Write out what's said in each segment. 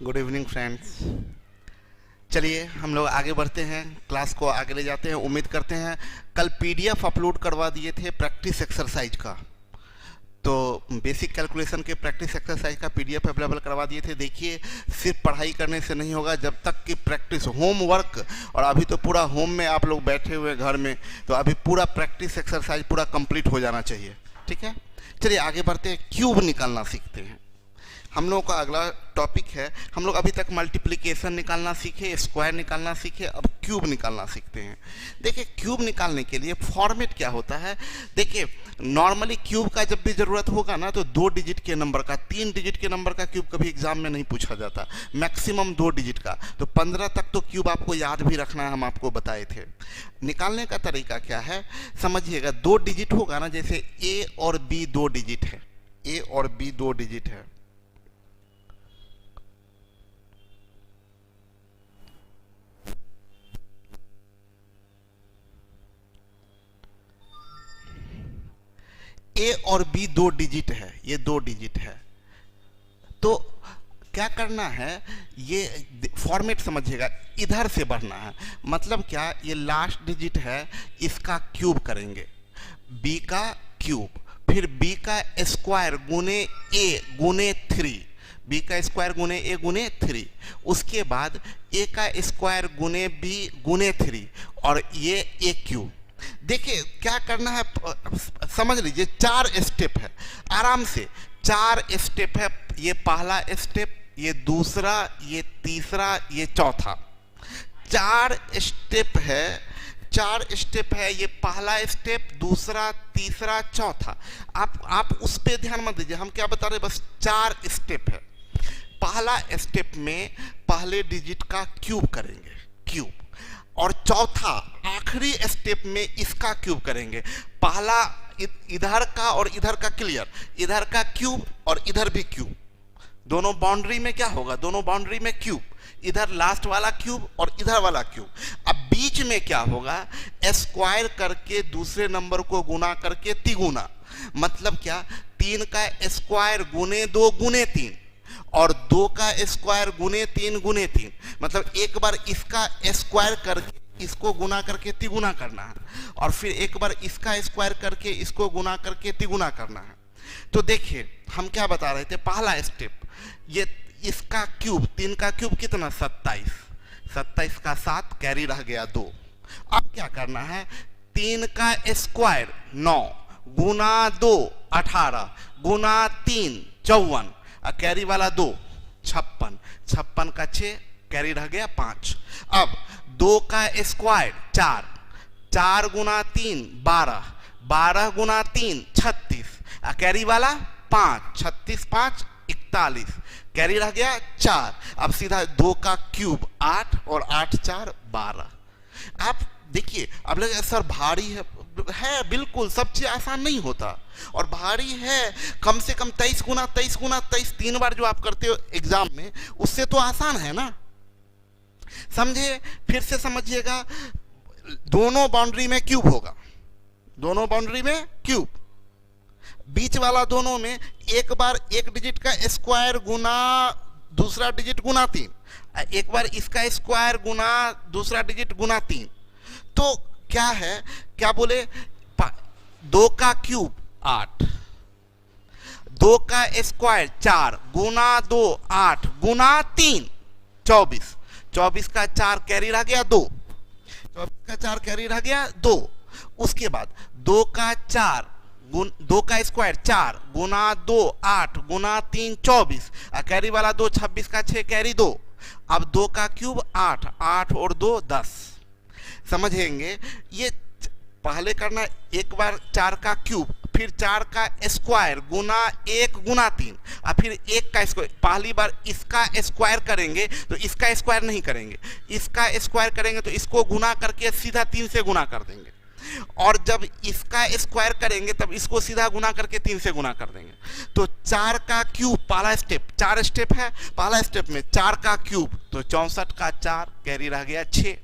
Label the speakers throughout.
Speaker 1: Good evening friends. चलिए हम लोग आगे बढ़ते हैं, क्लास को आगे ले जाते हैं। उम्मीद करते हैं कल पीडीएफ अपलोड करवा दिए थे प्रैक्टिस एक्सरसाइज का, तो बेसिक कैलकुलेशन के प्रैक्टिस एक्सरसाइज का पीडीएफ अवेलेबल करवा दिए थे। देखिए, सिर्फ पढ़ाई करने से नहीं होगा, जब तक कि प्रैक्टिस होमवर्क, और अभी तो पूरा होम में आप लोग बैठे हुए घर में, तो अभी पूरा प्रैक्टिस एक्सरसाइज पूरा कंप्लीट हो जाना चाहिए। ठीक है, चलिए आगे बढ़ते हैं। क्यूब निकालना सीखते हैं। हम लोगों का अगला टॉपिक है, हम लोग अभी तक मल्टीप्लिकेशन निकालना सीखे, स्क्वायर निकालना सीखे, अब क्यूब निकालना सीखते हैं। देखिए, क्यूब निकालने के लिए फॉर्मेट क्या होता है। देखिए, नॉर्मली क्यूब का जब भी ज़रूरत होगा ना, तो 2 डिजिट के नंबर का, 3 डिजिट के नंबर का क्यूब कभी एग्जाम में नहीं पूछा जाता, मैक्सिमम 2 डिजिट का। तो 15 तक तो क्यूब आपको याद भी रखना है, हम आपको बताए थे। निकालने का तरीका क्या है समझिएगा। 2 डिजिट होगा ना, जैसे ए और बी 2 डिजिट है, ए और बी 2 डिजिट है, ए और बी 2 डिजिट है, ये 2 डिजिट है। तो क्या करना है, ये फॉर्मेट समझिएगा, इधर से बढ़ना है। मतलब क्या, ये लास्ट डिजिट है, इसका क्यूब करेंगे, बी का क्यूब, फिर बी का स्क्वायर गुने ए गुने 3, बी का स्क्वायर गुने ए गुने 3, उसके बाद ए का स्क्वायर गुने बी गुने 3, और ये ए क्यूब। देखिए क्या करना है, समझ लीजिए 4 स्टेप है, आराम से 4 स्टेप है। ये पहला स्टेप, ये दूसरा, ये तीसरा, ये चौथा, 4 स्टेप है। 4 स्टेप है, ये पहला स्टेप, दूसरा, तीसरा, चौथा। आप उस पे ध्यान मत दीजिए, हम क्या बता रहे हैं, बस 4 स्टेप है। पहला स्टेप में पहले डिजिट का क्यूब करेंगे, क्यूब, और चौथा आखिरी स्टेप में इसका क्यूब करेंगे। पहला इधर का और इधर का क्लियर, इधर का क्यूब और इधर भी क्यूब, दोनों बाउंड्री में क्या होगा, दोनों बाउंड्री में क्यूब, इधर लास्ट वाला क्यूब और इधर वाला क्यूब। अब बीच में क्या होगा, स्क्वायर करके दूसरे नंबर को गुना करके तिगुना। मतलब क्या, 3 का स्क्वायर गुने 2 गुने 3, और 2 का स्क्वायर गुने 3 गुने 3। मतलब एक बार इसका स्क्वायर करके इसको गुना करके तिगुना करना है, और फिर एक बार इसका स्क्वायर करके इसको गुना करके तिगुना करना है। तो देखिए हम क्या बता रहे थे, पहला स्टेप, ये इसका क्यूब, 3 का क्यूब कितना, 27, 27 का 7 कैरी रह गया 2। अब क्या करना है, 3 का स्क्वायर 9 गुना 2 18 गुना 3 54, कैरी वाला 2 56, 56 का 6 कैरी रह गया 5। अब 2 का स्क्वायर 4, 4 गुना 3 12, 12 गुना 3 36, कैरी वाला 5, 36 5 41, कैरी रह गया 4। अब सीधा 2 का क्यूब 8, और 8 4 12। आप देखिए, अब लगे सर भारी है, बिल्कुल सब चीज आसान नहीं होता, और भारी है। कम से कम 23 गुना 23 गुना 23 3 बार जो आप करते हो एग्जाम में, उससे तो आसान है ना। समझे, फिर से समझिएगा, दोनों बाउंड्री में क्यूब होगा, दोनों बाउंड्री में क्यूब, बीच वाला दोनों में एक बार एक डिजिट का स्क्वायर गुना दूसरा डिजिट गुना 3, एक बार इसका स्क्वायर गुना दूसरा डिजिट गुना 3। तो क्या है, क्या बोले, 2 का क्यूब 8, 2 का स्क्वायर 4 गुना 2 8 गुना 3 24, 24 का 4 कैरी रह गया 2, 24 का 4 कैरी रह गया 2। उसके बाद 2 का 4 2 का स्क्वायर 4 गुना 2 8 गुना 3 24, कैरी वाला 2 26 का 6 कैरी 2। अब 2 का क्यूब 8, 8 और 2 10। समझेंगे, ये पहले करना, एक बार 4 का क्यूब, फिर 4 का स्क्वायर गुना 1 गुना 3, और फिर 1 का स्क्वायर। पहली बार इसका स्क्वायर करेंगे तो इसका स्क्वायर नहीं करेंगे, इसका स्क्वायर करेंगे तो इसको गुना करके सीधा 3 से गुना कर देंगे, और जब इसका स्क्वायर करेंगे तब इसको सीधा गुना करके 3 से गुना कर देंगे। तो 4 का क्यूब पहला स्टेप, 4 स्टेप है, पहला स्टेप में 4 का क्यूब, तो 64 का 4 कैरी रह गया 6।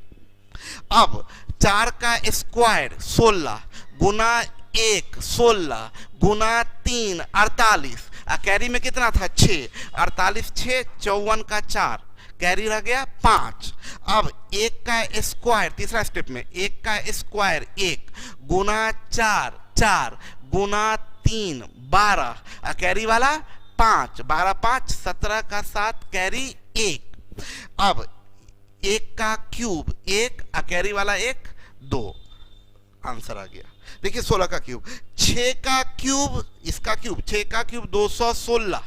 Speaker 1: अब 4 का स्क्वायर 16 गुना 1 16 गुना 3 48, कैरी में कितना था 6, 48 6 54 का 4, कैरी रह गया 5। अब 1 का स्क्वायर, तीसरा स्टेप में 1 का स्क्वायर 1 गुना 4 4 गुना 3 12, कैरी वाला 5, 12 5 17 का 7, कैरी 1। अब 1 का क्यूब 1, कैरी वाला 1 2, आंसर आ गया। देखिए 16 का क्यूब, 6 का क्यूब, इसका क्यूब 6 का क्यूब 216,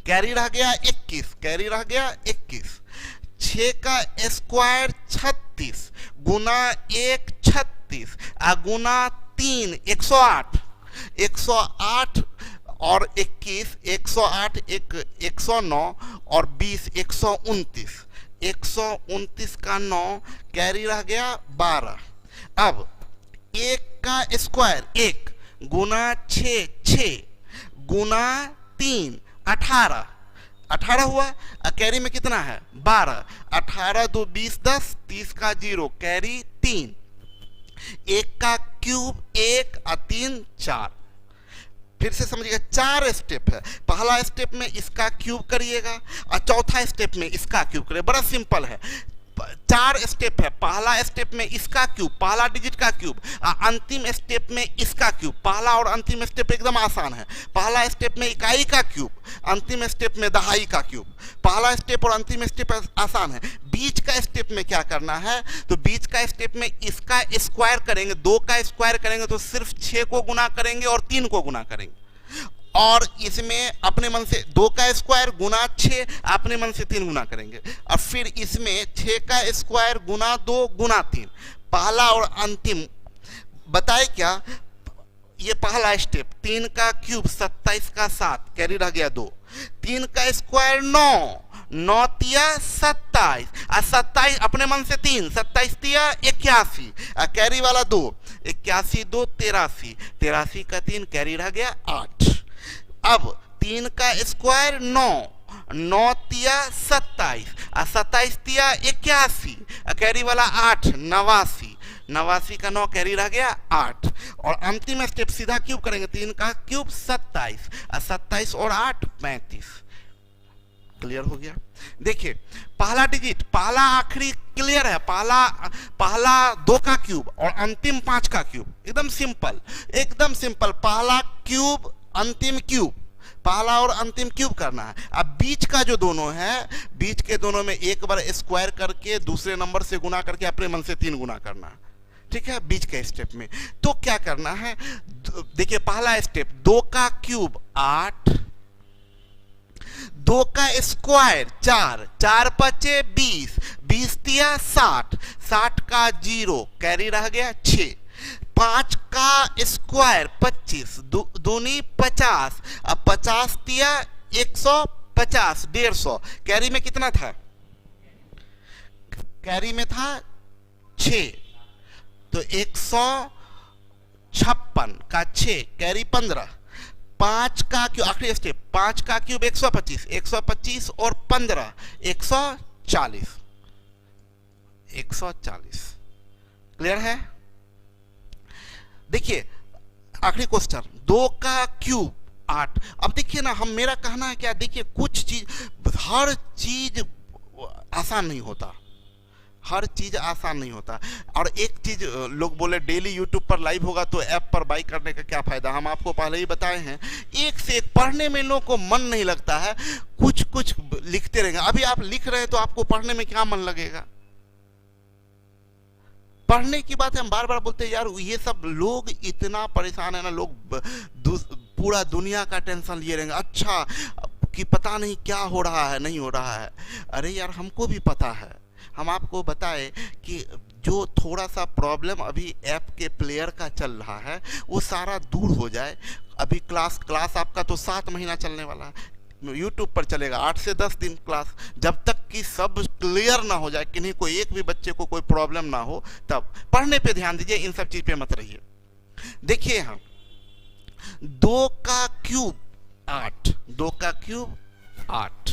Speaker 1: कैरी रह गया 21, कैरी रह गया 21। 6 का स्क्वायर 36 गुना 1 36 गुना 3 108, 108 और 21 108 109 और 20 129, 129 का 9, कैरी रह गया 12। अब 1 का स्क्वायर 1 गुना 6 6 गुना 3 18, 18 हुआ, कैरी में कितना है 12, 18 2 20 10, 30 का 0, कैरी 3। 1 का क्यूब 1 3 4। फिर से समझिएगा 4 स्टेप है। पहला स्टेप में इसका क्यूब करिएगा और चौथा स्टेप में इसका क्यूब करिएगा, बड़ा सिंपल है। 4 स्टेप है। पहला स्टेप में इसका क्यूब, पहला डिजिट का क्यूब, अंतिम स्टेप में इसका क्यूब। पहला और अंतिम स्टेप एकदम आसान है। पहला स्टेप में इकाई का क्यूब, अंतिम स्टेप में दहाई का क्यूब। पहला स्टेप और अंतिम स्टेप आसान है। बीच का स्टेप में क्या करना है, तो बीच का स्टेप में इसका स्क्वायर करेंगे, 2 का स्क्वायर करेंगे तो सिर्फ 6 को गुना करेंगे और 3 को गुना करेंगे, और इसमें अपने मन से 2 का स्क्वायर गुना 6 अपने मन से 3 गुना करेंगे, और फिर इसमें 6 का स्क्वायर गुना 2 गुना 3। पहला और अंतिम बताए क्या, ये पहला स्टेप 3 का क्यूब 27 का 7, कैरी रह गया 2। 3 का स्क्वायर 9, 9 तिया 27, 27 अपने मन से 3, 27 तिया 81, कैरी वाला 2, 81 2 83, 83 का 3, कैरी रह गया 8। अब 3 का स्क्वायर 9, 9 तिया 27, 27 तिया 81, कैरी वाला 8 89, 89 का 9, कैरी रह गया 8। और अंतिम स्टेप सीधा क्यूब करेंगे, 3 का क्यूब 27, 27 और 8 35। क्लियर हो गया। देखिए पहला डिजिट, पहला आखिरी क्लियर है, पहला 2 का क्यूब और अंतिम 5 का क्यूब, एकदम सिंपल, एकदम सिंपल। पहला क्यूब अंतिम क्यूब, पहला और अंतिम क्यूब करना है। अब बीच का जो दोनों है, बीच के दोनों में एक बार स्क्वायर करके दूसरे नंबर से गुना करके अपने मन से 3 गुना करना है, ठीक है, बीच के स्टेप में। तो क्या करना है, देखिए पहला स्टेप 2 का क्यूब 8, 2 का स्क्वायर 4, 4 5 20, 20 तिया 60, 60 का 0, कैरी रह गया 6। 5 का स्क्वायर 25, दूनी 50, अब 50 तिया 150, 150, कैरी में कितना था, कैरी में था 6, तो 156 का 6, कैरी 15। 5 का क्यूब, आखिरी स्टेप 5 का क्यूब 125, 125 और 15 140, 140। क्लियर है। देखिए आखिरी क्वेश्चन 2 का क्यूब 8। अब देखिए ना, हम, मेरा कहना है क्या, देखिए कुछ चीज, हर चीज आसान नहीं होता, हर चीज आसान नहीं होता। और एक चीज लोग बोले डेली यूट्यूब पर लाइव होगा तो ऐप पर बाई करने का क्या फायदा, हम आपको पहले ही बताए हैं, एक से एक पढ़ने में लोगों को मन नहीं लगता है, कुछ कुछ लिखते रहेंगे। अभी आप लिख रहे हैं तो आपको पढ़ने में क्या मन लगेगा, पढ़ने की बात है। हम बार बार बोलते हैं यार, ये सब लोग इतना परेशान है ना, लोग पूरा दुनिया का टेंशन लिए रहेंगे, अच्छा कि पता नहीं क्या हो रहा है, नहीं हो रहा है। अरे यार हमको भी पता है, हम आपको बताएं कि जो थोड़ा सा प्रॉब्लम अभी ऐप के प्लेयर का चल रहा है वो सारा दूर हो जाए। अभी क्लास आपका तो 7 महीना चलने वाला है, यूट्यूब पर चलेगा 8 से 10 दिन क्लास, जब तक कि सब क्लियर ना हो जाए, किन्हीं को एक भी बच्चे को कोई प्रॉब्लम ना हो, तब पढ़ने पे ध्यान दीजिए, इन सब चीज पे मत रहिए। देखिए हम 2 का क्यूब 8, 2 का क्यूब 8,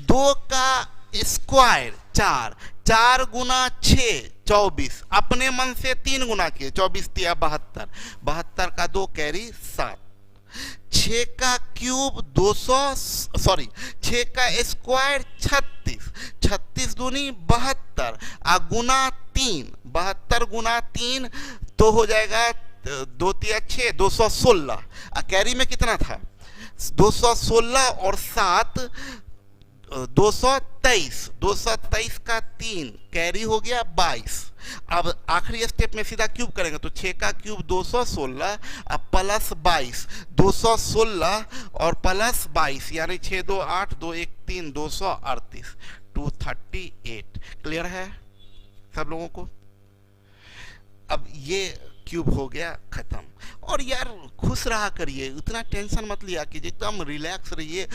Speaker 1: 2 का स्क्वायर 4, 4 गुना 6 24, अपने मन से 3 गुना किए, 24 तिया 72, 72 का 2, कैरी 7। 6 का क्यूब 200, सॉरी 6 का स्क्वायर 36, 36 दूनी 72 गुना 3, 72 गुना 3 तो हो जाएगा 2 तिया 6, 216। कैरी में कितना था 216 और 7 223, 223 का 3 कैरी हो गया 22। अब आखिरी स्टेप में सीधा क्यूब करेंगे तो 6 का क्यूब 216 अब प्लस 22, 216 और प्लस 22 यानी 6 2 8 2 1 3 238, 238। क्लियर है सब लोगों को? अब ये क्यूब हो गया खत्म। और यार खुश रहा करिए, उतना टेंशन मत लिया कीजिए, एकदम रिलैक्स रहिए।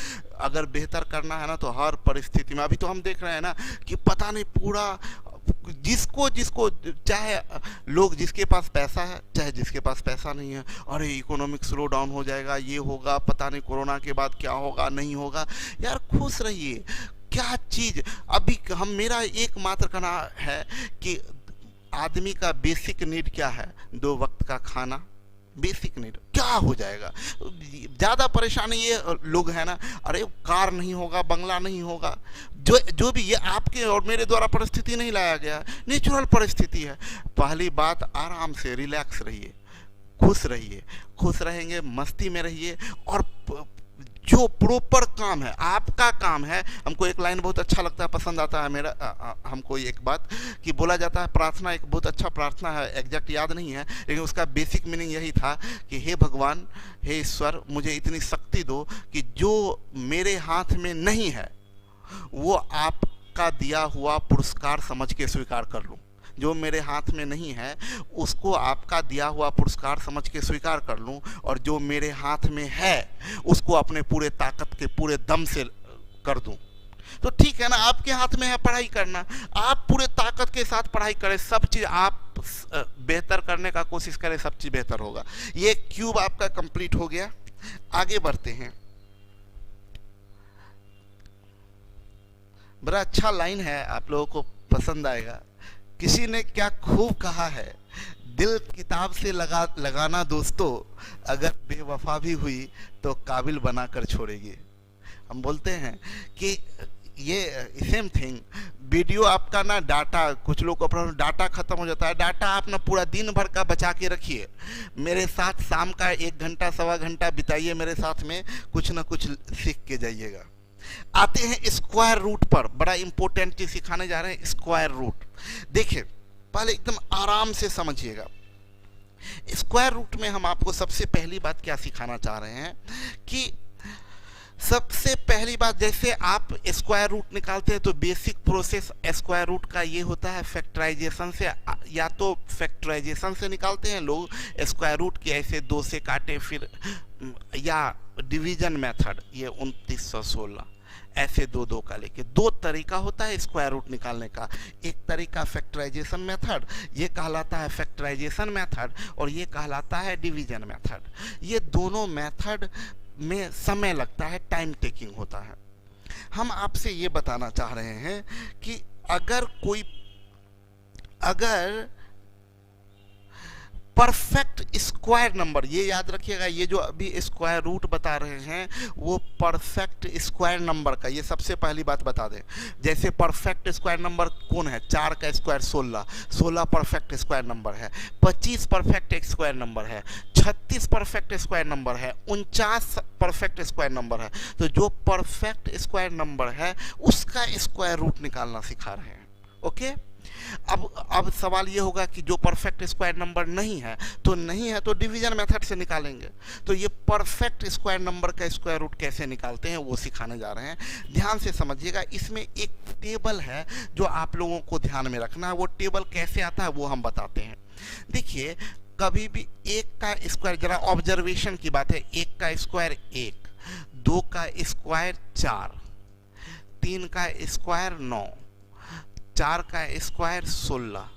Speaker 1: अगर बेहतर करना है ना तो हर परिस्थिति में, अभी तो हम देख रहे हैं ना कि पता नहीं पूरा जिसको जिसको चाहे लोग जिसके पास पैसा है चाहे जिसके पास पैसा नहीं है, अरे इकोनॉमिक स्लो डाउन हो जाएगा, ये होगा, पता नहीं कोरोना के बाद क्या होगा नहीं होगा। यार खुश रहिए। क्या चीज अभी हम, मेरा एकमात्र कहना है कि आदमी का बेसिक नीड क्या है, 2 वक्त का खाना, बेसिक नीड। क्या हो जाएगा? ज्यादा परेशानी ये लोग है ना, अरे कार नहीं होगा, बंगला नहीं होगा, जो भी ये आपके और मेरे द्वारा परिस्थिति नहीं लाया गया, नेचुरल परिस्थिति है। पहली बात आराम से रिलैक्स रहिए, खुश रहिए, खुश रहेंगे मस्ती में रहिए। और जो प्रॉपर काम है, आपका काम है। हमको एक लाइन बहुत अच्छा लगता है, पसंद आता है मेरा, हमको एक बात कि बोला जाता है प्रार्थना एक बहुत अच्छा प्रार्थना है, एग्जैक्ट याद नहीं है लेकिन उसका बेसिक मीनिंग यही था कि हे भगवान, हे ईश्वर, मुझे इतनी शक्ति दो कि जो मेरे हाथ में नहीं है वो आपका दिया हुआ पुरस्कार समझ के स्वीकार कर लूँ। जो मेरे हाथ में नहीं है उसको आपका दिया हुआ पुरस्कार समझ के स्वीकार कर लूं, और जो मेरे हाथ में है उसको अपने पूरे ताकत के पूरे दम से कर दूं। तो ठीक है ना, आपके हाथ में है पढ़ाई करना, आप पूरे ताकत के साथ पढ़ाई करें, सब चीज आप बेहतर करने का कोशिश करें, सब चीज बेहतर होगा। ये क्यूब आपका कंप्लीट हो गया। आगे बढ़ते हैं। बड़ा अच्छा लाइन है, आप लोगों को पसंद आएगा। किसी ने क्या खूब कहा है, दिल किताब से लगाना दोस्तों, अगर बेवफा भी हुई तो काबिल बनाकर छोड़ेगी। हम बोलते हैं कि ये सेम थिंग, वीडियो आपका ना डाटा, कुछ लोग को डाटा खत्म हो जाता है, डाटा आप ना पूरा दिन भर का बचा के रखिए। मेरे साथ शाम का 1 घंटा सवा घंटा बिताइए मेरे साथ में, कुछ ना कुछ सीख के जाइएगा। आते हैं स्क्वायर रूट पर, बड़ा इंपॉर्टेंट चीज सिखाने जा रहे हैं, स्क्वायर रूट। देखिए पहले एकदम आराम से समझिएगा। स्क्वायर रूट में हम आपको सबसे पहली बात क्या सिखाना चाह रहे हैं कि सबसे पहली बात, जैसे आप स्क्वायर रूट निकालते हैं तो बेसिक प्रोसेस स्क्वायर रूट का ये होता है फैक्टराइजेशन से, या तो फैक्टराइजेशन से निकालते हैं लोग स्क्वायर रूट की, ऐसे 2 से काटे, फिर या डिवीजन मेथड, ये 2916 ऐसे 2 का लेके 2 तरीका होता है स्क्वायर रूट निकालने का। एक तरीका फैक्टराइजेशन मेथड, ये कहलाता है फैक्टराइजेशन मेथड, और ये कहलाता है डिवीजन मेथड। ये दोनों मेथड में समय लगता है, टाइम टेकिंग होता है। हम आपसे ये बताना चाह रहे हैं कि अगर परफेक्ट स्क्वायर नंबर, ये याद रखिएगा, ये जो अभी स्क्वायर रूट बता रहे हैं वो परफेक्ट स्क्वायर नंबर का, ये सबसे पहली बात बता दें। जैसे परफेक्ट स्क्वायर नंबर कौन है, 4 का स्क्वायर 16, 16 परफेक्ट स्क्वायर नंबर है, 25 परफेक्ट स्क्वायर नंबर है, 36 परफेक्ट स्क्वायर नंबर है, 49 परफेक्ट स्क्वायर नंबर है। तो जो परफेक्ट स्क्वायर नंबर है उसका स्क्वायर रूट निकालना सिखा रहे हैं। ओके, अब सवाल ये होगा कि जो परफेक्ट स्क्वायर नंबर नहीं है तो डिवीजन मेथड से निकालेंगे। तो ये परफेक्ट स्क्वायर नंबर का स्क्वायर रूट कैसे निकालते हैं वो सिखाने जा रहे हैं। ध्यान से समझिएगा, इसमें एक टेबल है जो आप लोगों को ध्यान में रखना है। वो टेबल कैसे आता है वो हम बताते हैं। देखिए कभी भी 1 का स्क्वायर, जरा ऑब्जर्वेशन की बात है, 1 का स्क्वायर 1, 2 का स्क्वायर 4, 3 का स्क्वायर 9, 4 का स्क्वायर 16,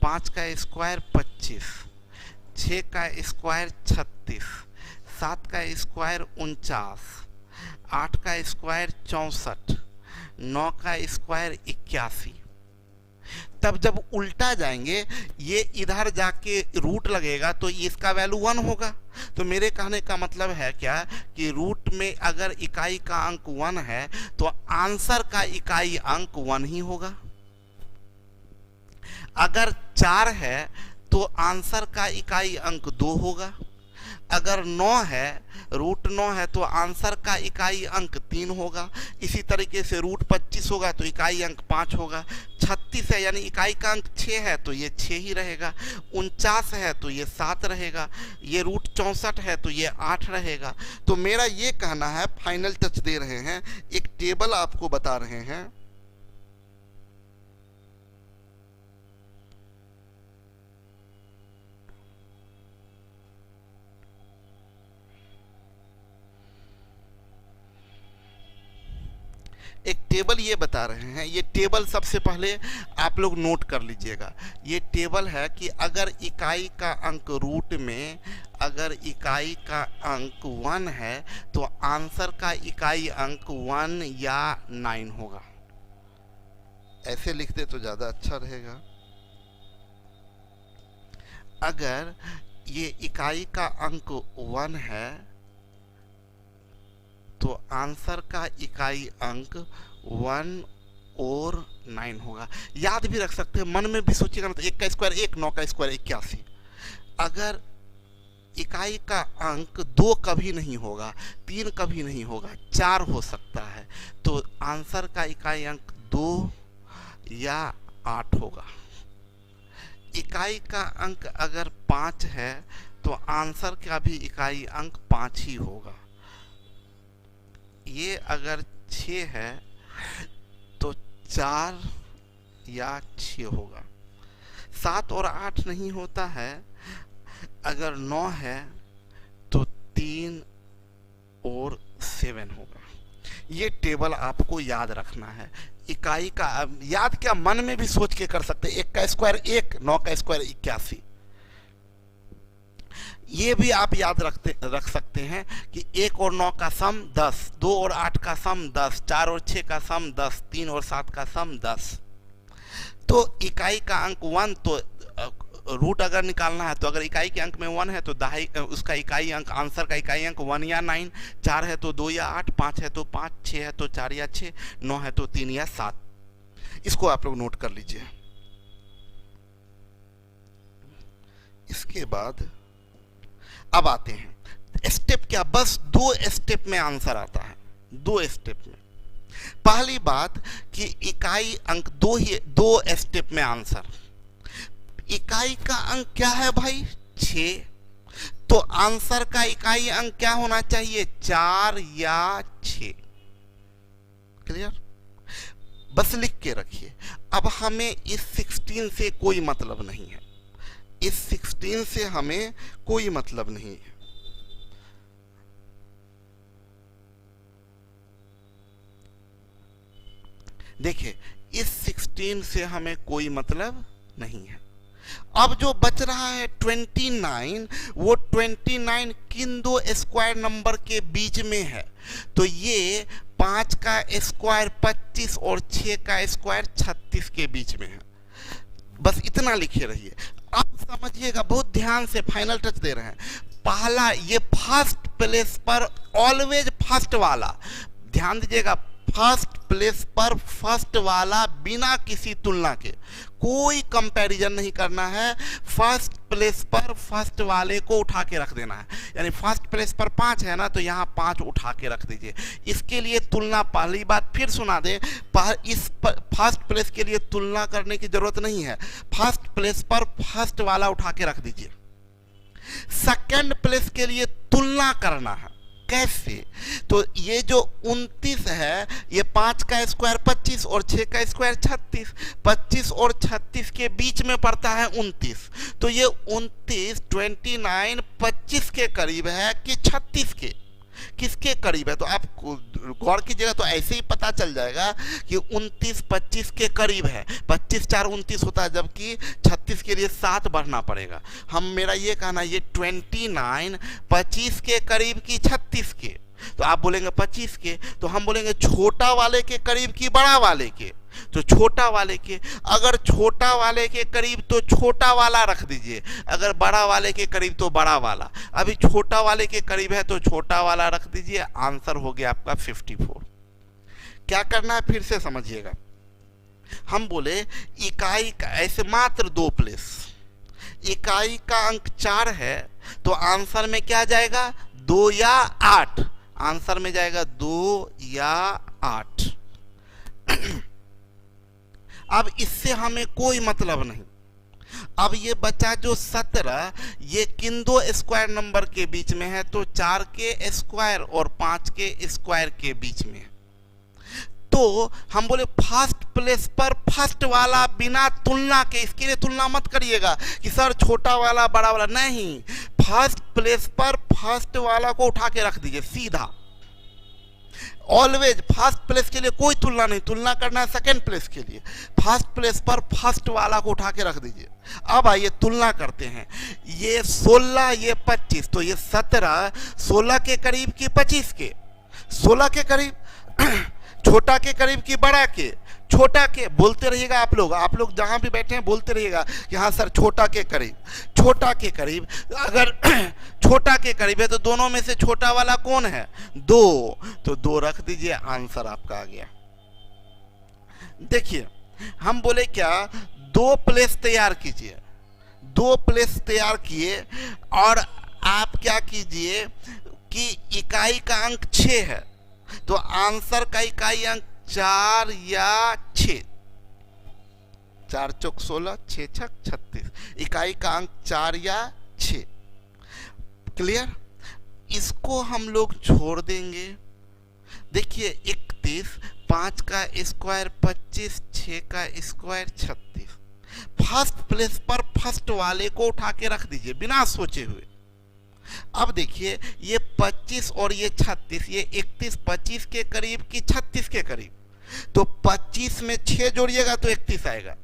Speaker 1: 5 का स्क्वायर 25, 6 का स्क्वायर 36, 7 का स्क्वायर 49, 8 का स्क्वायर 64, 9 का स्क्वायर 81। तब जब उल्टा जाएंगे, ये इधर जाके रूट लगेगा तो इसका वैल्यू 1 होगा। तो मेरे कहने का मतलब है क्या कि रूट में अगर इकाई का अंक 1 है तो आंसर का इकाई अंक 1 ही होगा। अगर 4 है तो आंसर का इकाई अंक 2 होगा। अगर 9 है, रूट 9 है तो आंसर का इकाई अंक 3 होगा। इसी तरीके से रूट 25 होगा तो इकाई अंक 5 होगा। 36 है यानी इकाई का अंक 6 है तो ये 6 ही रहेगा। 49 है तो ये 7 रहेगा। ये रूट 64 है तो ये 8 रहेगा। तो मेरा ये कहना है, फाइनल टच दे रहे हैं, एक टेबल आपको बता रहे हैं। एक टेबल ये बता रहे हैं, ये टेबल सबसे पहले आप लोग नोट कर लीजिएगा। ये टेबल है कि अगर इकाई का अंक रूट में, अगर इकाई का अंक 1 है तो आंसर का इकाई अंक 1 या 9 होगा। ऐसे लिख दे तो ज़्यादा अच्छा रहेगा। अगर ये इकाई का अंक 1 है तो आंसर का इकाई अंक 1 और 9 होगा। याद भी रख सकते हैं, मन में भी सोचिएगा ना, तो 1 का स्क्वायर 1, 9 का स्क्वायर 81। अगर इकाई का अंक 2 कभी नहीं होगा, 3 कभी नहीं होगा, 4 हो सकता है, तो आंसर का इकाई अंक 2 या 8 होगा। इकाई का अंक अगर 5 है तो आंसर का भी इकाई अंक 5 ही होगा। ये अगर 6 है तो 4 या 6 होगा। 7 और 8 नहीं होता है। अगर 9 है तो 3 और 7 होगा। ये टेबल आपको याद रखना है। इकाई का याद क्या, मन में भी सोच के कर सकते। 1 का स्क्वायर 1, 9 का स्क्वायर 81। ये भी आप याद रख सकते हैं कि 1 और 9 का सम 10, 2 और 8 का सम 10, 4 और 6 का सम 10, 3 और 7 का सम 10। तो इकाई का अंक 1, तो रूट अगर निकालना है तो अगर इकाई के अंक में 1 है तो उसका इकाई अंक, आंसर का इकाई अंक 1 या 9, 4 है तो 2 या 8, 5 है तो 5, 6 है तो 4 या 6, 9 है तो 3 या 7। इसको आप लोग नोट कर लीजिए। इसके बाद अब आते हैं स्टेप क्या, बस 2 स्टेप में आंसर आता है। 2 स्टेप में। पहली बात कि इकाई अंक 2 स्टेप में आंसर। इकाई का अंक क्या है भाई, 6, तो आंसर का इकाई अंक क्या होना चाहिए, 4 या 6। क्लियर, बस लिख के रखिए। अब हमें इस 16 से कोई मतलब नहीं है। इस 16 से हमें कोई मतलब नहीं है। देखिए, इस 16 से हमें कोई मतलब नहीं है। अब जो बच रहा है 29, वो 29 किन 2 स्क्वायर नंबर के बीच में है। तो ये 5 का स्क्वायर 25 और 6 का स्क्वायर 36 के बीच में है। बस इतना लिखे रहिए। अब समझिएगा, बहुत ध्यान से, फाइनल टच दे रहे हैं। पहला, ये फर्स्ट प्लेस पर ऑलवेज फर्स्ट वाला, ध्यान दीजिएगा, फर्स्ट प्लेस पर फर्स्ट वाला, बिना किसी तुलना के, कोई कंपैरिजन नहीं करना है। फर्स्ट प्लेस पर फर्स्ट वाले को उठा के रख देना है। यानी फर्स्ट प्लेस पर 5 है ना, तो यहाँ 5 उठा के रख दीजिए। इसके लिए तुलना, पहली बात फिर सुना दे, इस फर्स्ट प्लेस के लिए तुलना करने की जरूरत नहीं है। फर्स्ट प्लेस पर फर्स्ट वाला उठा के रख दीजिए। सेकंड प्लेस के लिए तुलना करना है। कैसे, तो ये जो 29 है, ये 5 का स्क्वायर 25 और 6 का स्क्वायर 36, 25 और 36 के बीच में पड़ता है 29। तो ये 29, 29 25 के करीब है कि 36 के, किसके करीब है? तो आप गौर कीजिएगा तो ऐसे ही पता चल जाएगा कि 29 25 के करीब है। 25 4 29 होता है, जबकि 36 के लिए 7 बढ़ना पड़ेगा। मेरा ये कहना, ये 29 25 के करीब की 36 के। तो आप बोलेंगे 25 के, तो हम बोलेंगे छोटा वाले के करीब की बड़ा वाले के। तो छोटा वाले के, अगर छोटा वाले के करीब तो छोटा वाला रख दीजिए, अगर बड़ा वाले के करीब तो बड़ा वाला। अभी छोटा वाले के करीब है तो छोटा वाला रख दीजिए। आंसर हो गया आपका 54। क्या करना है फिर से समझिएगा। हम बोले इकाई का ऐसे मात्र 2 प्लेस, इकाई का अंक 4 है तो आंसर में क्या जाएगा 2 या 8, आंसर में जाएगा 2 या 8। अब इससे हमें कोई मतलब नहीं। अब ये बचा जो 17, ये किन दो स्क्वायर नंबर के बीच में है, तो 4 के स्क्वायर और 5 के स्क्वायर के बीच में है। तो हम बोले फर्स्ट प्लेस पर फर्स्ट वाला बिना तुलना के, इसके लिए तुलना मत करिएगा कि सर छोटा वाला बड़ा वाला, नहीं, फर्स्ट प्लेस पर फर्स्ट वाला को उठा के रख दीजिए सीधा। ऑलवेज फर्स्ट प्लेस के लिए कोई तुलना नहीं, तुलना करना है सेकंड प्लेस के लिए। फर्स्ट प्लेस पर फर्स्ट वाला को उठा के रख दीजिए। अब आइए तुलना करते हैं। ये 16, ये 25, तो ये 17 16 के करीब की 25 के, 16 के करीब, छोटा के करीब की बड़ा के, छोटा के, बोलते रहिएगा आप लोग जहां भी बैठे हैं बोलते रहिएगा कि हाँ सर छोटा के करीब, छोटा के करीब। अगर छोटा के करीब है तो दोनों में से छोटा वाला कौन है 2, तो 2 रख दीजिए, आंसर आपका आ गया। देखिए हम बोले क्या 2 प्लेस तैयार कीजिए, 2 प्लेस तैयार किए और आप क्या कीजिए कि इकाई का अंक 6 है तो आंसर का इकाई अंक 4 या 6, 4 चौक 16, 6 छक 36, इकाई का अंक 4 या 6। क्लियर? इसको हम लोग छोड़ देंगे। देखिए 31, 5 का स्क्वायर 25, 6 का स्क्वायर 36। फर्स्ट प्लेस पर फर्स्ट वाले को उठा के रख दीजिए बिना सोचे हुए। अब देखिए ये 25 और ये 36, ये 31 25 के करीब की 36 के करीब, तो 25 में 6 जोड़िएगा तो 31 आएगा,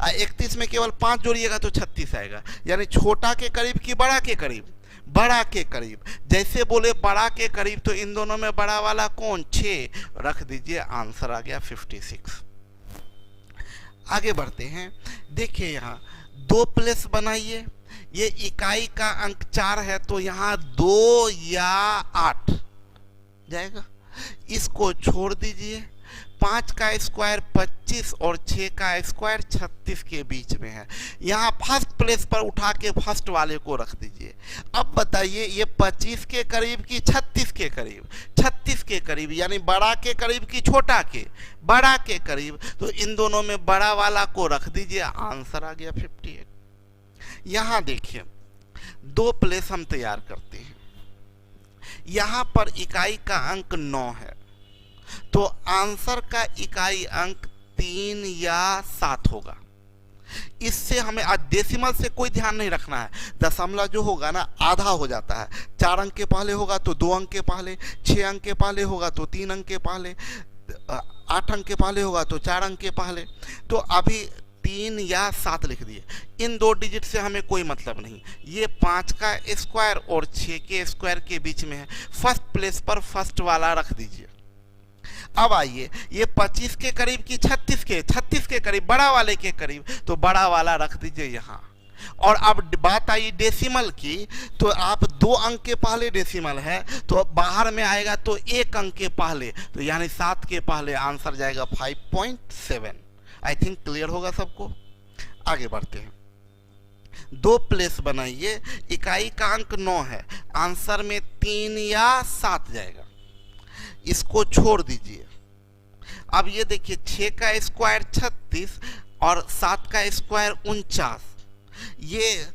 Speaker 1: 31 में केवल 5 जोड़िएगा तो 36 आएगा। यानी छोटा के करीब की बड़ा के करीब, बड़ा के करीब। जैसे बोले बड़ा के करीब तो इन दोनों में बड़ा वाला कौन 6 रख दीजिए, आंसर आ गया 56। आगे बढ़ते हैं। देखिए यहाँ 2 प्लेस बनाइए, ये इकाई का अंक 4 है तो यहाँ 2 या 8 जाएगा, इसको छोड़ दीजिए। 5 का स्क्वायर 25 और 6 का स्क्वायर 36 के बीच में है, यहाँ फर्स्ट प्लेस पर उठा के फर्स्ट वाले को रख दीजिए। अब बताइए ये 25 के करीब की 36 के करीब, 36 के करीब, यानी बड़ा के करीब की छोटा के, बड़ा के करीब, तो इन दोनों में बड़ा वाला को रख दीजिए, आंसर आ गया 58। यहां देखिए 2 प्लेस हम तैयार करते हैं। यहां पर इकाई का अंक 9 है तो आंसर का इकाई अंक 3 या 7 होगा। इससे हमें आज डेसिमल से कोई ध्यान नहीं रखना है, दशमलव जो होगा ना आधा हो जाता है। 4 अंक के पहले होगा तो 2 अंक के पहले, 6 अंक के पहले होगा तो 3 अंक के पहले, 8 अंक के पहले होगा तो 4 अंक के पहले। तो अभी 3 या 7 लिख दिए। इन 2 डिजिट से हमें कोई मतलब नहीं। ये 5 का स्क्वायर और 6 के स्क्वायर के बीच में है, फर्स्ट प्लेस पर फर्स्ट वाला रख दीजिए। अब आइए ये 25 के करीब की 36 के करीब, बड़ा वाले के करीब, तो बड़ा वाला रख दीजिए यहाँ। और अब बात आई डेसिमल की, तो आप 2 अंक के पहले डेसिमल है तो बाहर में आएगा तो 1 अंक के पहले, तो यानी 7 के पहले, आंसर जाएगा 5.7। आई थिंक क्लियर होगा सबको। आगे बढ़ते हैं। 2 प्लेस बनाइए, इकाई का अंक 9 है, आंसर में 3 या 7 जाएगा, इसको छोड़ दीजिए। अब ये देखिए 6 का स्क्वायर 36 और 7 का स्क्वायर 49, ये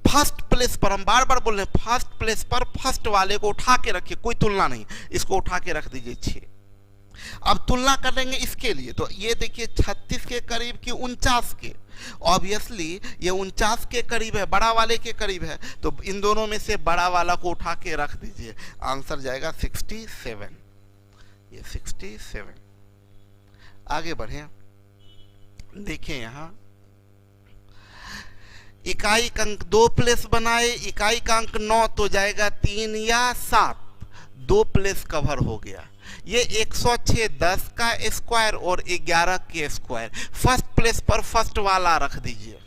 Speaker 1: फर्स्ट प्लेस पर, हम बार बार बोल रहे हैं फर्स्ट प्लेस पर फर्स्ट वाले को उठा के रखिए, कोई तुलना नहीं, इसको उठा के रख दीजिए 6। अब तुलना कर लेंगे इसके लिए, तो ये देखिए 36 के करीब की 49 के, ऑब्वियसली ये 49 के करीब है, बड़ा वाले के करीब है, तो इन दोनों में से बड़ा वाला को उठा के रख दीजिए, आंसर जाएगा 67। ये 67। आगे बढ़े। देखें यहाँ इकाई का अंक 2 प्लेस बनाए, इकाई का अंक 9 तो जाएगा 3 या 7, 2 प्लेस कवर हो गया। ये 106 10 का स्क्वायर और 11 के स्क्वायर, फर्स्ट प्लेस पर फर्स्ट वाला रख दीजिए।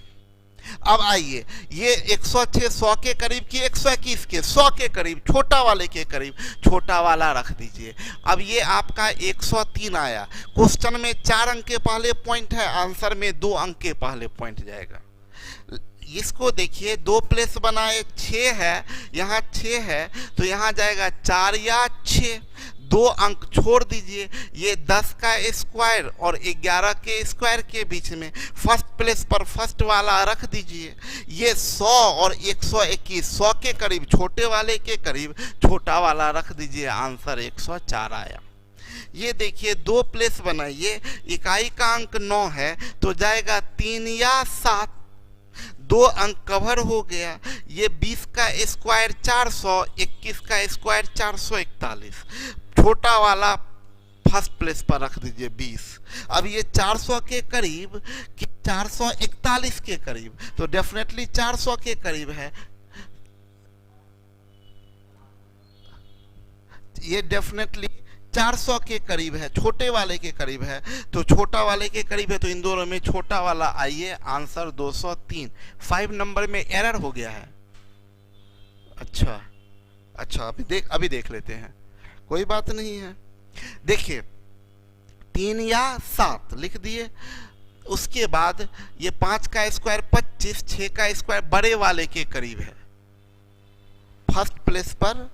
Speaker 1: अब आइए, ये 106 100 के करीब की 121 के 100 के करीब, छोटा वाले के करीब छोटा वाला रख दीजिए। अब ये आपका 103 आया। क्वेश्चन में 4 अंक के पहले पॉइंट है, आंसर में 2 अंक के पहले पॉइंट जाएगा। इसको देखिए, 2 प्लेस बनाए, 6 है, यहाँ 6 है तो यहाँ जाएगा 4 या 6, 2 अंक छोड़ दीजिए। ये 10 का स्क्वायर और 11 के स्क्वायर के बीच में फर्स्ट प्लेस पर फर्स्ट वाला रख दीजिए। ये 100 और 121, 100 के करीब छोटे वाले के करीब छोटा वाला रख दीजिए, आंसर 104 आया। ये देखिए, 2 प्लेस बनाइए, इकाई का अंक 9 है तो जाएगा 3 या 7, 2 अंक कवर हो गया। ये 20 का स्क्वायर 400, 21 का स्क्वायर 441, छोटा वाला फर्स्ट प्लेस पर रख दीजिए 20। अब ये 400 के करीब कि 441 के करीब, तो डेफिनेटली 400 के करीब है। ये डेफिनेटली 400 के करीब है, छोटे वाले के करीब है, तो छोटा वाले के करीब है, तो इन दोनों में छोटा वाला आइए, आंसर 203। 5 नंबर में एरर हो गया है। अच्छा अभी देख लेते हैं, कोई बात नहीं है। देखिए, 3 या 7 लिख दिए। उसके बाद ये 5 का स्क्वायर 25, 6 का स्क्वायर बड़े वाले के करीब है, फर्स्ट प्लेस पर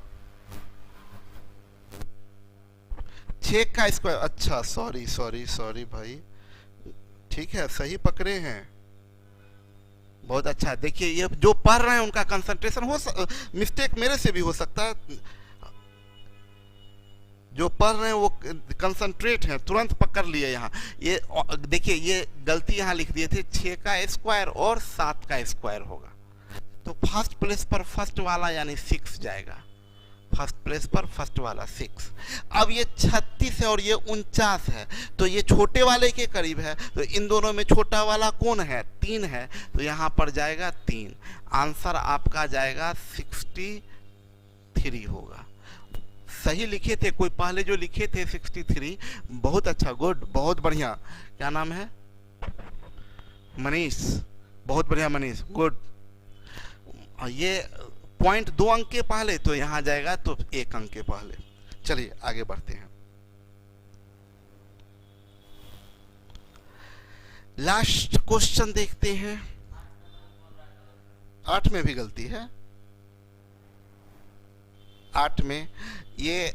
Speaker 1: 6 का स्क्वायर। अच्छा, सॉरी भाई, ठीक है, सही पकड़े हैं, बहुत अच्छा। देखिए, ये जो पढ़ रहे हैं उनका कंसंट्रेशन मिस्टेक मेरे से भी हो सकता है, जो पढ़ रहे हैं वो कंसंट्रेट हैं, तुरंत पकड़ लिए। यहाँ ये देखिए, ये गलती यहाँ लिख दिए थे, 6 का स्क्वायर और 7 का स्क्वायर होगा, तो फर्स्ट प्लेस पर फर्स्ट वाला यानी 6 जाएगा, फर्स्ट प्लेस पर फर्स्ट वाला 6। अब ये 36 है और ये 49 है, तो ये छोटे वाले के करीब है, तो इन दोनों में छोटा वाला कौन है? 3 है, तो यहाँ पर जाएगा 3, आंसर आपका जाएगा 63 होगा। सही लिखे थे, कोई पहले जो लिखे थे 63, बहुत अच्छा, गुड, बहुत बढ़िया। क्या नाम है? मनीष, बहुत बढ़िया मनीष, गुड। ये पॉइंट 2 अंक के पहले, तो यहां जाएगा तो 1 अंक के पहले। चलिए आगे बढ़ते हैं। लास्ट क्वेश्चन देखते हैं। 8 में भी गलती है, 8 में ये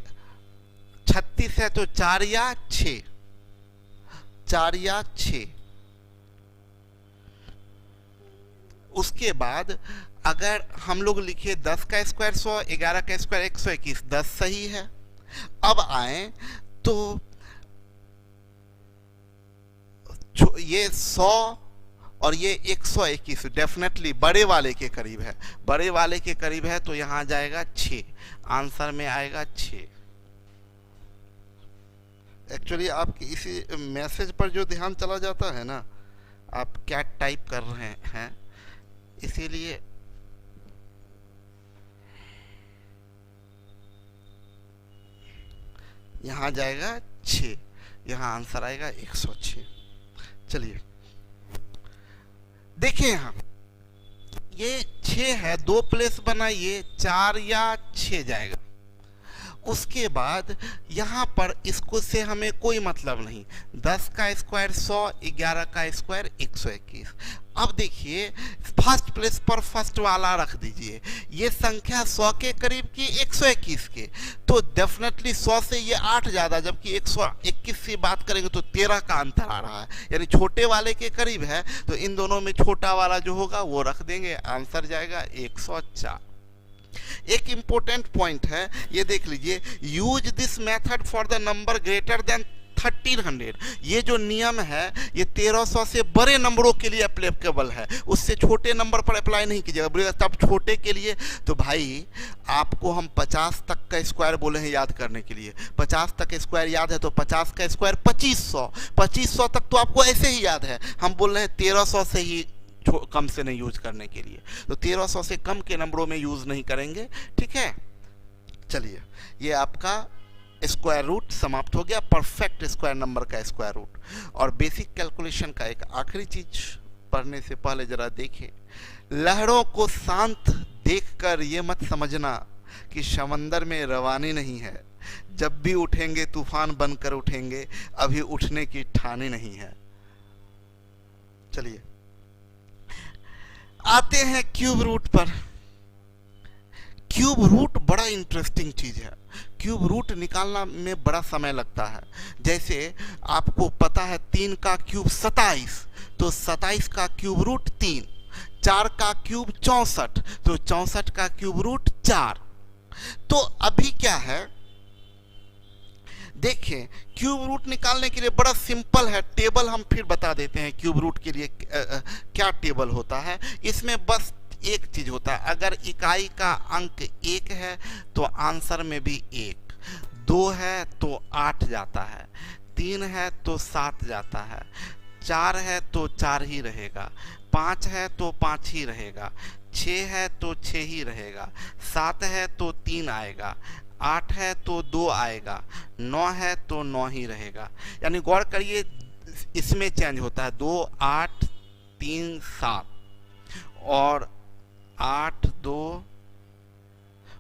Speaker 1: 36 है तो 4 या 6, 4 या 6। उसके बाद अगर हम लोग लिखे 10 का स्क्वायर 100, 11 का स्क्वायर 121, 10 सही है। अब आए तो ये 100 और ये 121 डेफिनेटली बड़े वाले के करीब है, बड़े वाले के करीब है, तो यहां जाएगा 6, आंसर में आएगा 6। एक्चुअली आपकी इसी मैसेज पर जो ध्यान चला जाता है ना, आप क्या टाइप कर रहे हैं, इसीलिए यहां जाएगा 6, यहां आंसर आएगा 106। चलिए देखिए, यहां ये 6 है, 2 प्लेस बनाइए, 4 या 6 जाएगा। उसके बाद यहाँ पर इसको से हमें कोई मतलब नहीं, 10 का स्क्वायर 100, 11 का स्क्वायर 121। अब देखिए, फर्स्ट प्लेस पर फर्स्ट वाला रख दीजिए। ये संख्या 100 के करीब की 121 के, तो डेफिनेटली 100 से ये 8 ज़्यादा, जबकि 121 से बात करेंगे तो 13 का अंतर आ रहा है, यानी छोटे वाले के करीब है, तो इन दोनों में छोटा वाला जो होगा वो रख देंगे, आंसर जाएगा 104। एक इंपॉर्टेंट पॉइंट है, ये देख लीजिए, use this method for the number greater than 1300। ये जो नियम है ये 1300 से बड़े नंबरों के लिए एप्लीकेबल है, उससे छोटे नंबर पर अप्लाई नहीं कीजिएगा। बोलिएगा तब छोटे के लिए, तो भाई आपको हम 50 तक का स्क्वायर बोले हैं याद करने के लिए, 50 तक स्क्वायर याद है, तो 50 का स्क्वायर 2500, 2500 तक तो आपको ऐसे ही याद है। हम बोल रहे हैं 1300 से ही कम से नहीं यूज करने के लिए, तो 1300 से कम के नंबरों में यूज नहीं करेंगे, ठीक है। चलिए, ये आपका स्क्वायर रूट समाप्त हो गया, परफेक्ट स्क्वायर नंबर का स्क्वायर रूट। और बेसिक कैलकुलेशन का एक आखिरी चीज पढ़ने से पहले जरा देखें, लहरों को शांत देखकर ये मत समझना कि समंदर में रवानी नहीं है, जब भी उठेंगे तूफान बनकर उठेंगे, अभी उठने की ठानी नहीं है। चलिए आते हैं क्यूब रूट पर। क्यूब रूट बड़ा इंटरेस्टिंग चीज है। क्यूब रूट निकालना में बड़ा समय लगता है। जैसे आपको पता है 3 का क्यूब 27, तो 27 का क्यूब रूट 3, 4 का क्यूब 64, तो 64 का क्यूब रूट 4। तो अभी क्या है, देखिए क्यूब रूट निकालने के लिए बड़ा सिंपल है। टेबल हम फिर बता देते हैं क्यूब रूट के लिए क्या टेबल होता है। इसमें बस एक चीज होता है, अगर इकाई का अंक 1 है तो आंसर में भी 1, 2 है तो 8 जाता है, 3 है तो 7 जाता है, 4 है तो 4 ही रहेगा, 5 है तो 5 ही रहेगा, 6 है तो 6 ही रहेगा, 7 है तो 3 आएगा, 8 है तो 2 आएगा, 9 है तो 9 ही रहेगा। यानी गौर करिए इसमें चेंज होता है 2 8 3 7 और 8 2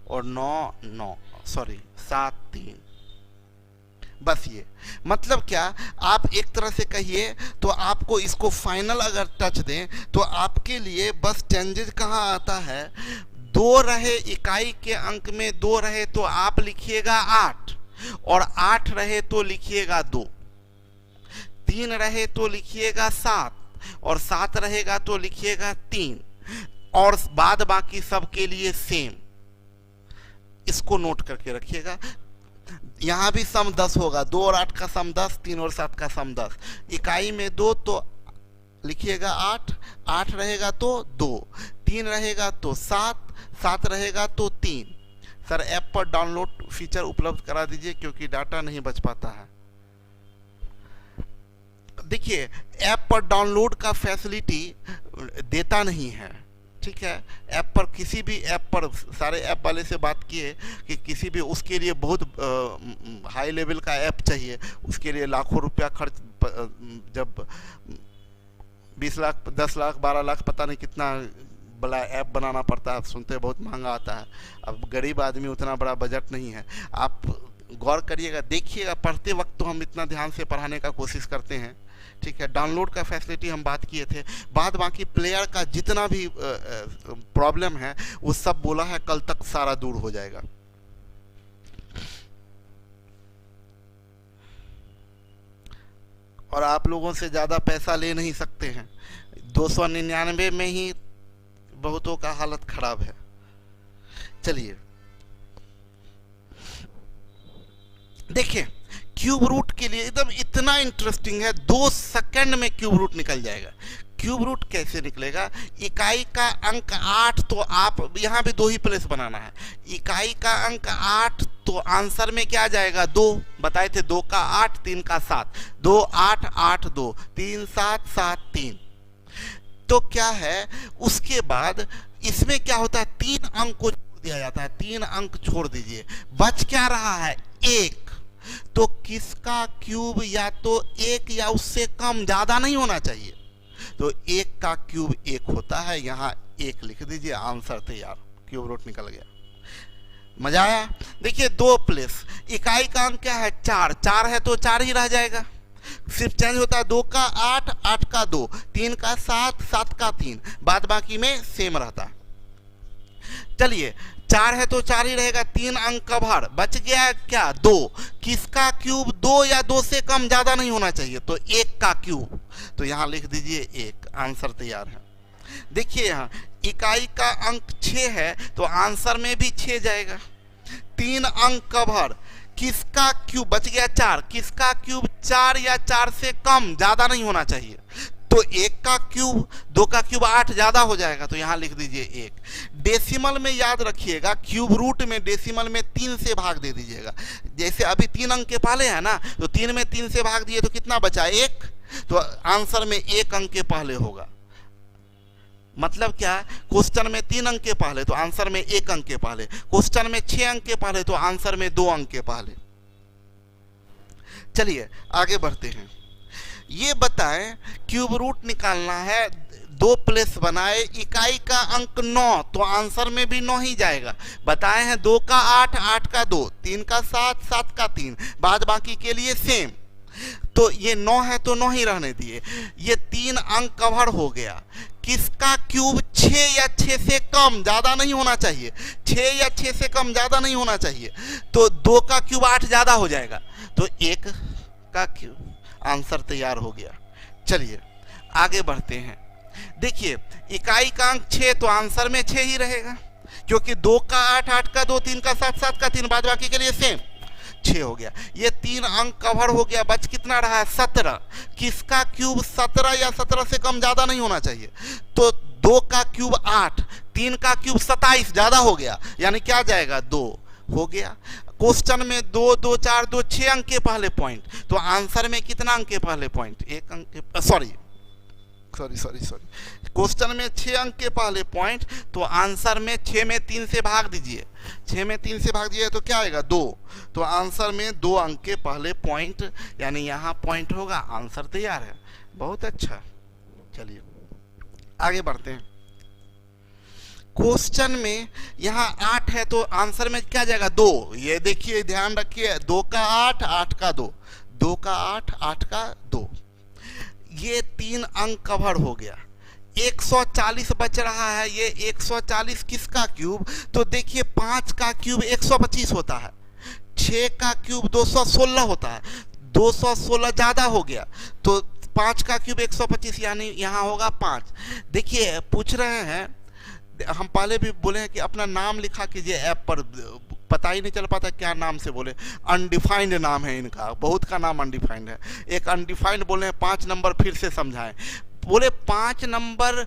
Speaker 1: और 9 9 सॉरी 7 3। बस ये मतलब क्या, आप एक तरह से कहिए तो आपको इसको फाइनल अगर टच दें तो आपके लिए बस चेंजेस कहाँ आता है, 2 रहे इकाई के अंक में 2 रहे तो आप लिखिएगा 8, और 8 रहे तो लिखिएगा 2, 3 रहे तो लिखिएगा 7, और 7 रहेगा तो लिखिएगा 3, और बाद बाकी सब के लिए सेम। इसको नोट करके रखिएगा। यहां भी सम 10 होगा, 2 और 8 का सम 10, 3 और 7 का सम 10। इकाई में 2 तो लिखिएगा 8, 8 रहेगा तो 2, 3 रहेगा तो 7, 7 रहेगा तो 3। सर ऐप पर डाउनलोड फीचर उपलब्ध करा दीजिए क्योंकि डाटा नहीं बच पाता है। देखिए ऐप पर डाउनलोड का फैसिलिटी देता नहीं है, ठीक है। ऐप पर किसी भी ऐप पर सारे ऐप वाले से बात किए कि किसी भी उसके लिए बहुत हाई लेवल का ऐप चाहिए, उसके लिए लाखों रुपया खर्च, जब 20 लाख 10 लाख 12 लाख पता नहीं कितना बड़ा ऐप बनाना पड़ता है, सुनते बहुत महंगा आता है। अब गरीब आदमी उतना बड़ा बजट नहीं है। आप गौर करिएगा, देखिएगा, पढ़ते वक्त तो हम इतना ध्यान से पढ़ाने का कोशिश करते हैं, ठीक है। डाउनलोड का फैसिलिटी हम बात किए थे, बाद बाकी प्लेयर का जितना भी प्रॉब्लम है वो सब बोला है कल तक सारा दूर हो जाएगा। और आप लोगों से ज़्यादा पैसा ले नहीं सकते हैं, 299 में ही बहुतों का हालत खराब है। चलिए देखिए क्यूब रूट के लिए एकदम इतना इंटरेस्टिंग है, 2 सेकंड में क्यूब रूट निकल जाएगा। क्यूब रूट कैसे निकलेगा, इकाई का अंक 8 तो आप यहाँ भी 2 ही प्लेस बनाना है। इकाई का अंक 8 तो आंसर में क्या जाएगा 2, बताए थे 2 का 8 3 का 7, 2 8 8 2 3 7 7 3। तो क्या है उसके बाद इसमें क्या होता है, 3 अंक को छोड़ दिया जाता है, 3 अंक छोड़ दीजिए, बच क्या रहा है 1। तो किसका क्यूब या तो 1 या उससे कम, ज्यादा नहीं होना चाहिए। तो 1 का क्यूब 1 होता है, यहाँ 1 लिख दीजिए, आंसर तैयार, क्यूब रूट निकल गया। मजा आया। देखिए 2 प्लेस, इकाई का अंक क्या है 4, 4 है तो 4 ही रह जाएगा, सिर्फ चेंज होता है 2 का 8 8 का 2, 3 का 7 7 का 3, बाद बाकी में सेम रहता है। चलिए 4 है तो 4 ही रहेगा, 3 अंक का भार, बच गया क्या 2। किसका क्यूब 2 या 2 से कम, ज्यादा नहीं होना चाहिए, तो 1 का क्यूब, तो यहाँ लिख दीजिए 1, आंसर तैयार है। देखिए यहाँ इकाई का अंक 6 है तो आंसर में भी 6 जाएगा। 3 अंक का भार, किसका क्यूब बच गया 4, किसका क्यूब 4 या 4 से कम, ज्यादा नहीं होना चाहिए, तो 1 का क्यूब, 2 का क्यूब 8, ज्यादा हो जाएगा, तो यहाँ लिख दीजिए 1। डेसिमल में याद रखिएगा, क्यूब रूट में डेसिमल में 3 से भाग दे दीजिएगा। जैसे अभी 3 अंक के पहले है ना, तो 3 में 3 से भाग दिए तो कितना बचा 1, तो आंसर में 1 अंक के पहले होगा। मतलब क्या, क्वेश्चन में 3 अंक के पहले तो आंसर में 1 अंक के पहले, क्वेश्चन में 6 अंक के पहले तो आंसर में 2 अंक के पहले। चलिए आगे बढ़ते हैं। ये बताएं क्यूब रूट निकालना है, दो प्लेस बनाए, इकाई का अंक 9, तो आंसर में भी 9 ही जाएगा। बताए हैं 2 का 8, 8 का 2, 3 का 7, 7 का 3, बाद बाकी के लिए सेम। तो ये 9 है तो 9 ही रहने दिए। ये 3 अंक कवर हो गया। किसका क्यूब 6 या 6 से कम, ज्यादा नहीं होना चाहिए, 6 या 6 से कम ज्यादा नहीं होना चाहिए। तो 2 का क्यूब 8 ज्यादा हो जाएगा, तो 1 का क्यूब, आंसर तैयार हो गया। चलिए आगे बढ़ते हैं। देखिए इकाई का अंक 6, तो आंसर में 6 ही रहेगा, क्योंकि 2 का 8, 8 का 2, 3 का 7, 7 का 3, बाद बाकी के लिए सेम, 6 हो गया। ये 3 अंक कवर हो गया, बच कितना रहा है 17। किसका क्यूब 17 या 17 से कम ज्यादा नहीं होना चाहिए, तो 2 का क्यूब 8, 3 का क्यूब 27, ज्यादा हो गया, यानी क्या जाएगा 2 हो गया। क्वेश्चन में 2 2 4 2 6 अंक के पहले पॉइंट, तो आंसर में कितना अंक के पहले पॉइंट, 1 अंक के, सॉरी क्वेश्चन में 6 अंक के पहले पॉइंट, तो आंसर में 6 में 3 से भाग दीजिए, 6 में 3 से भाग दीजिए तो क्या आएगा 2, तो आंसर में 2 अंक के पहले पॉइंट, यानी यहाँ पॉइंट होगा, आंसर तैयार है। बहुत अच्छा, चलिए आगे बढ़ते हैं। क्वेश्चन में यहाँ 8 है तो आंसर में क्या जाएगा 2, ये देखिए ध्यान रखिए, 2 का 8, 8 का 2, 2 का 8, 8 का 2, ये 3 अंक कवर हो गया। 140 बच रहा है, ये 140 किसका क्यूब, तो देखिए 5 का क्यूब 125 होता है, 6 का क्यूब 216 होता है, 216 ज्यादा हो गया, तो 5 का क्यूब 125, यानी यहाँ होगा 5। देखिए पूछ रहे हैं, हम पहले भी बोले हैं कि अपना नाम लिखा कीजिए ऐप पर, पता ही नहीं चल पाता क्या नाम से बोले, अनडिफाइंड नाम है इनका, बहुत का नाम अनडिफाइंड है। एक अनडिफाइंड बोले हैं, 5 नंबर फिर से समझाएं, बोले 5 नंबर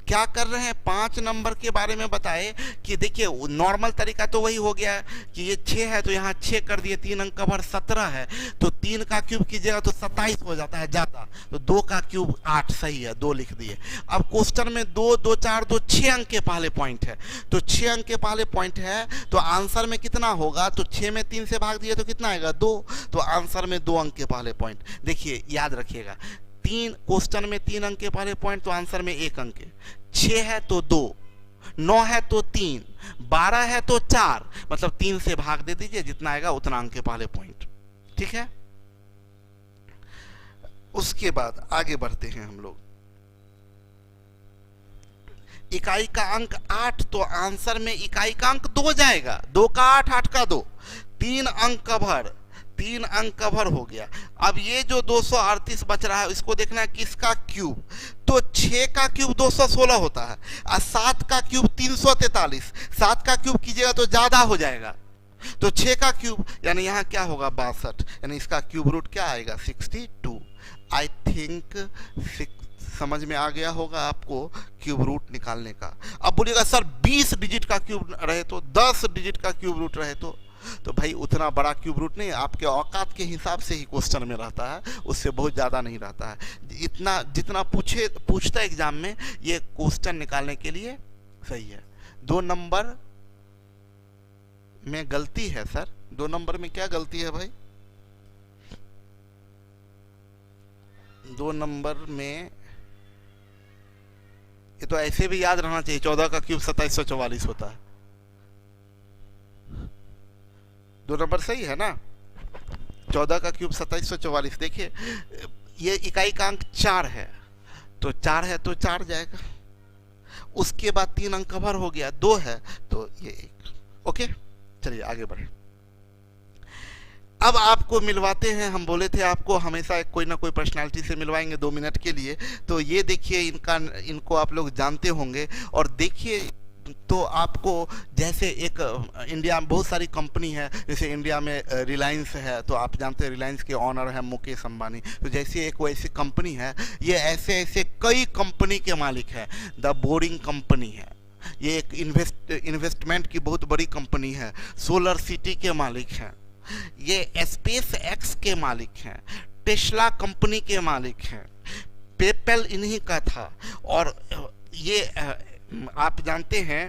Speaker 1: क्या कर रहे हैं, 5 नंबर के बारे में बताए कि देखिए नॉर्मल तरीका तो वही हो गया कि ये 6 है तो यहाँ 6 कर दिए, 3 अंक कवर 17 है, तो 3 का क्यूब कीजिएगा तो 27 हो जाता है ज्यादा, तो 2 का क्यूब 8 सही है, 2 लिख दिए। अब क्वेश्चन में 2 2 4 2 6 अंक के पहले पॉइंट है, तो 6 अंक के पहले पॉइंट है, तो आंसर में कितना होगा, तो 6 में 3 से भाग दिए तो कितना आएगा 2, तो आंसर में 2 अंक के पहले पॉइंट। देखिए याद रखिएगा, 3 क्वेश्चन में 3 अंक के पहले पॉइंट, तो आंसर में 1 अंक है, 6 है तो 2, 9 है तो 3, 12 है तो 4, मतलब 3 से भाग दे दीजिए, जितना आएगा उतना अंक के पहले पॉइंट, ठीक है। उसके बाद आगे बढ़ते हैं हम लोग। इकाई का अंक 8, तो आंसर में इकाई का अंक 2 जाएगा, 2 का 8, 8 का 2, 3 अंक कवर, 3 अंक कवर हो गया। अब ये जो 238 बच रहा है इसको देखना है किसका क्यूब, तो 6 का क्यूब 216 होता है और 7 का क्यूब 343, 7 का क्यूब कीजिएगा तो ज्यादा हो जाएगा, तो 6 का क्यूब यानी यहाँ क्या होगा 62, यानी इसका क्यूब रूट क्या आएगा 62। आई थिंक समझ में आ गया होगा आपको क्यूब रूट निकालने का। अब बोलिएगा सर 20 डिजिट का क्यूब रहे तो, 10 डिजिट का क्यूब रूट रहे तो भाई उतना बड़ा क्यूब रूट नहीं, आपके औकात के हिसाब से ही क्वेश्चन में रहता है, उससे बहुत ज़्यादा नहीं रहता है। इतना जितना पूछता है एग्जाम में, ये क्वेश्चन निकालने के लिए सही है। 2 नंबर में गलती है सर, 2 नंबर में क्या गलती है भाई, 2 नंबर में ये तो ऐसे भी याद रहना चाहिए, 14 का क्यूब 2744 होता है, 2 नंबर सही है ना, 14 का क्यूब 2744। देखिए ये इकाई का अंक 4 है, तो 4 है तो 4 जाएगा, उसके बाद 3 अंक कवर हो गया, 2 है तो ये 1। ओके चलिए आगे बढ़े। अब आपको मिलवाते हैं, हम बोले थे आपको हमेशा कोई ना कोई पर्सनालिटी से मिलवाएंगे 2 मिनट के लिए, तो ये देखिए इनको आप लोग जानते होंगे, और देखिए तो आपको जैसे एक इंडिया में बहुत सारी कंपनी है, जैसे इंडिया में रिलायंस है, तो आप जानते हैं रिलायंस के ऑनर है मुकेश अंबानी, तो जैसे एक वैसी कंपनी है, ये ऐसे ऐसे कई कंपनी के मालिक है। द बोरिंग कंपनी है, ये एक इन्वेस्टमेंट की बहुत बड़ी कंपनी है। सोलर सिटी के मालिक हैं, ये स्पेस एक्स के मालिक हैं, टेस्ला कंपनी के मालिक हैं, पेपल इन्हीं का था। और ये आप जानते हैं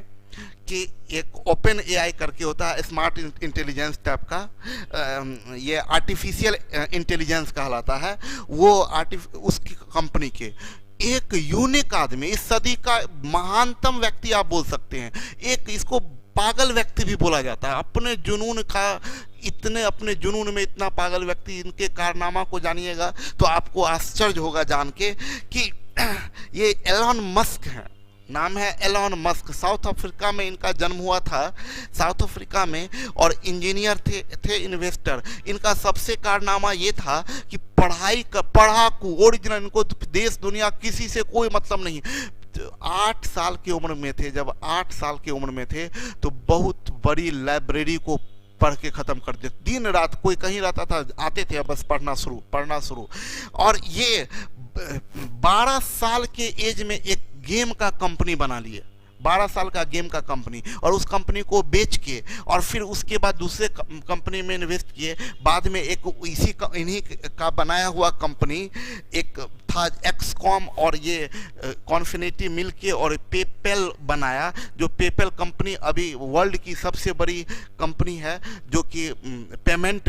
Speaker 1: कि एक ओपन एआई करके होता है, स्मार्ट इंटेलिजेंस टाइप का, ये आर्टिफिशियल इंटेलिजेंस कहलाता है, वो उसकी कंपनी के एक यूनिक आदमी, इस सदी का महानतम व्यक्ति आप बोल सकते हैं, एक इसको पागल व्यक्ति भी बोला जाता है, अपने जुनून का, इतने अपने जुनून में इतना पागल व्यक्ति, इनके कारनामा को जानिएगा तो आपको आश्चर्य होगा जान के कि ये एलन मस्क है, नाम है एलन मस्क। साउथ अफ्रीका में इनका जन्म हुआ था, साउथ अफ्रीका में, और इंजीनियर थे इन्वेस्टर। इनका सबसे कारनामा ये था कि पढ़ाकू ओरिजिनल, इनको देश दुनिया किसी से कोई मतलब नहीं। 8 साल की उम्र में थे, जब 8 साल की उम्र में थे तो बहुत बड़ी लाइब्रेरी को पढ़ के ख़त्म कर दिया। दिन रात कोई कहीं रहता था, आते थे बस पढ़ना शुरू। और ये 12 साल के एज में एक गेम का कंपनी बना लिए, 12 साल का गेम का कंपनी, और उस कंपनी को बेच के और फिर उसके बाद दूसरे कंपनी में इन्वेस्ट किए। बाद में एक इन्हीं का बनाया हुआ कंपनी एक था एक्सकॉम, और ये कॉन्फिनिटी मिल के और पेपैल बनाया, जो पेपैल कंपनी अभी वर्ल्ड की सबसे बड़ी कंपनी है, जो कि पेमेंट,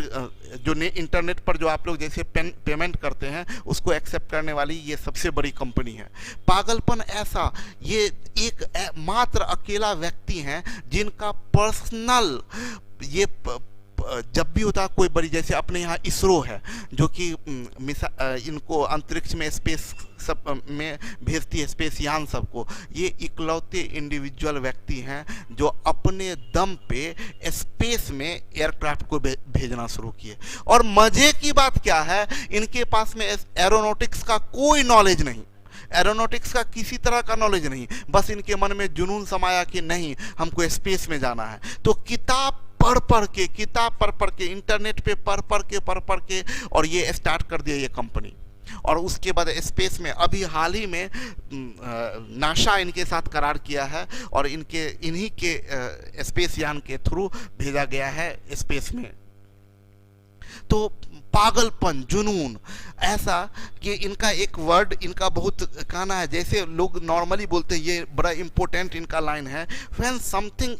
Speaker 1: जो इंटरनेट पर जो आप लोग जैसे पेमेंट करते हैं उसको एक्सेप्ट करने वाली ये सबसे बड़ी कंपनी है। पागलपन ऐसा, ये एक मात्र अकेला व्यक्ति हैं जिनका पर्सनल, ये जब भी होता कोई बड़ी, जैसे अपने यहाँ इसरो है जो कि इनको अंतरिक्ष में स्पेस सब में भेजती है, स्पेस यान सबको, ये इकलौते इंडिविजुअल व्यक्ति हैं जो अपने दम पे स्पेस में एयरक्राफ्ट को भेजना शुरू किए। और मजे की बात क्या है, इनके पास में एरोनॉटिक्स का कोई नॉलेज नहीं, एरोनॉटिक्स का किसी तरह का नॉलेज नहीं, बस इनके मन में जुनून समाया कि नहीं हमको स्पेस में जाना है। तो किताब पढ़ के इंटरनेट पे पढ़ के और ये स्टार्ट कर दिया ये कंपनी। और उसके बाद स्पेस में अभी हाल ही में नासा इनके साथ करार किया है और इन्हीं के स्पेस यान के थ्रू भेजा गया है स्पेस में। तो पागलपन, जुनून, ऐसा कि इनका एक वर्ड, इनका बहुत कहना है, जैसे लोग नॉर्मली बोलते हैं, ये बड़ा इंपॉर्टेंट इनका लाइन है, when something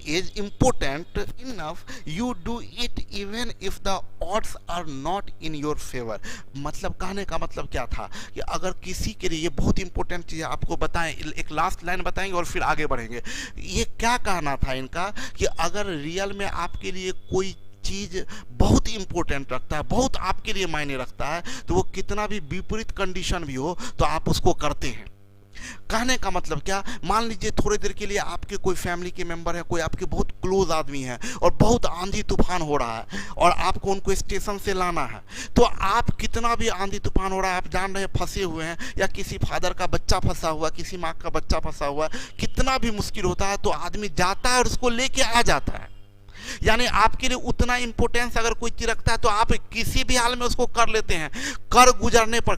Speaker 1: is important enough you do it even if the odds are not in your favour. मतलब कहने का मतलब क्या था कि अगर किसी के लिए, ये बहुत इंपॉर्टेंट चीज़ है, आपको बताएं, एक लास्ट लाइन बताएंगे और फिर आगे बढ़ेंगे। ये क्या कहना था इनका कि अगर रियल में आपके लिए कोई चीज बहुत इंपॉर्टेंट रखता है, बहुत आपके लिए मायने रखता है, तो वो कितना भी विपरीत कंडीशन भी हो तो आप उसको करते हैं। कहने का मतलब क्या, मान लीजिए थोड़ी देर के लिए आपके कोई फैमिली के मेंबर है, कोई आपके बहुत क्लोज आदमी है और बहुत आंधी तूफान हो रहा है और आपको उनको स्टेशन से लाना है, तो आप कितना भी आंधी तूफान हो रहा है, आप जान रहे हैं फंसे हुए हैं, या किसी फादर का बच्चा फंसा हुआ, किसी माँ का बच्चा फंसा हुआ, कितना भी मुश्किल होता है तो आदमी जाता है और उसको लेके आ जाता है। यानी आपके लिए उतना इंपॉर्टेंस अगर कोई चीज रखता है तो आप किसी भी हाल में उसको कर लेते हैं, कर गुजरने पर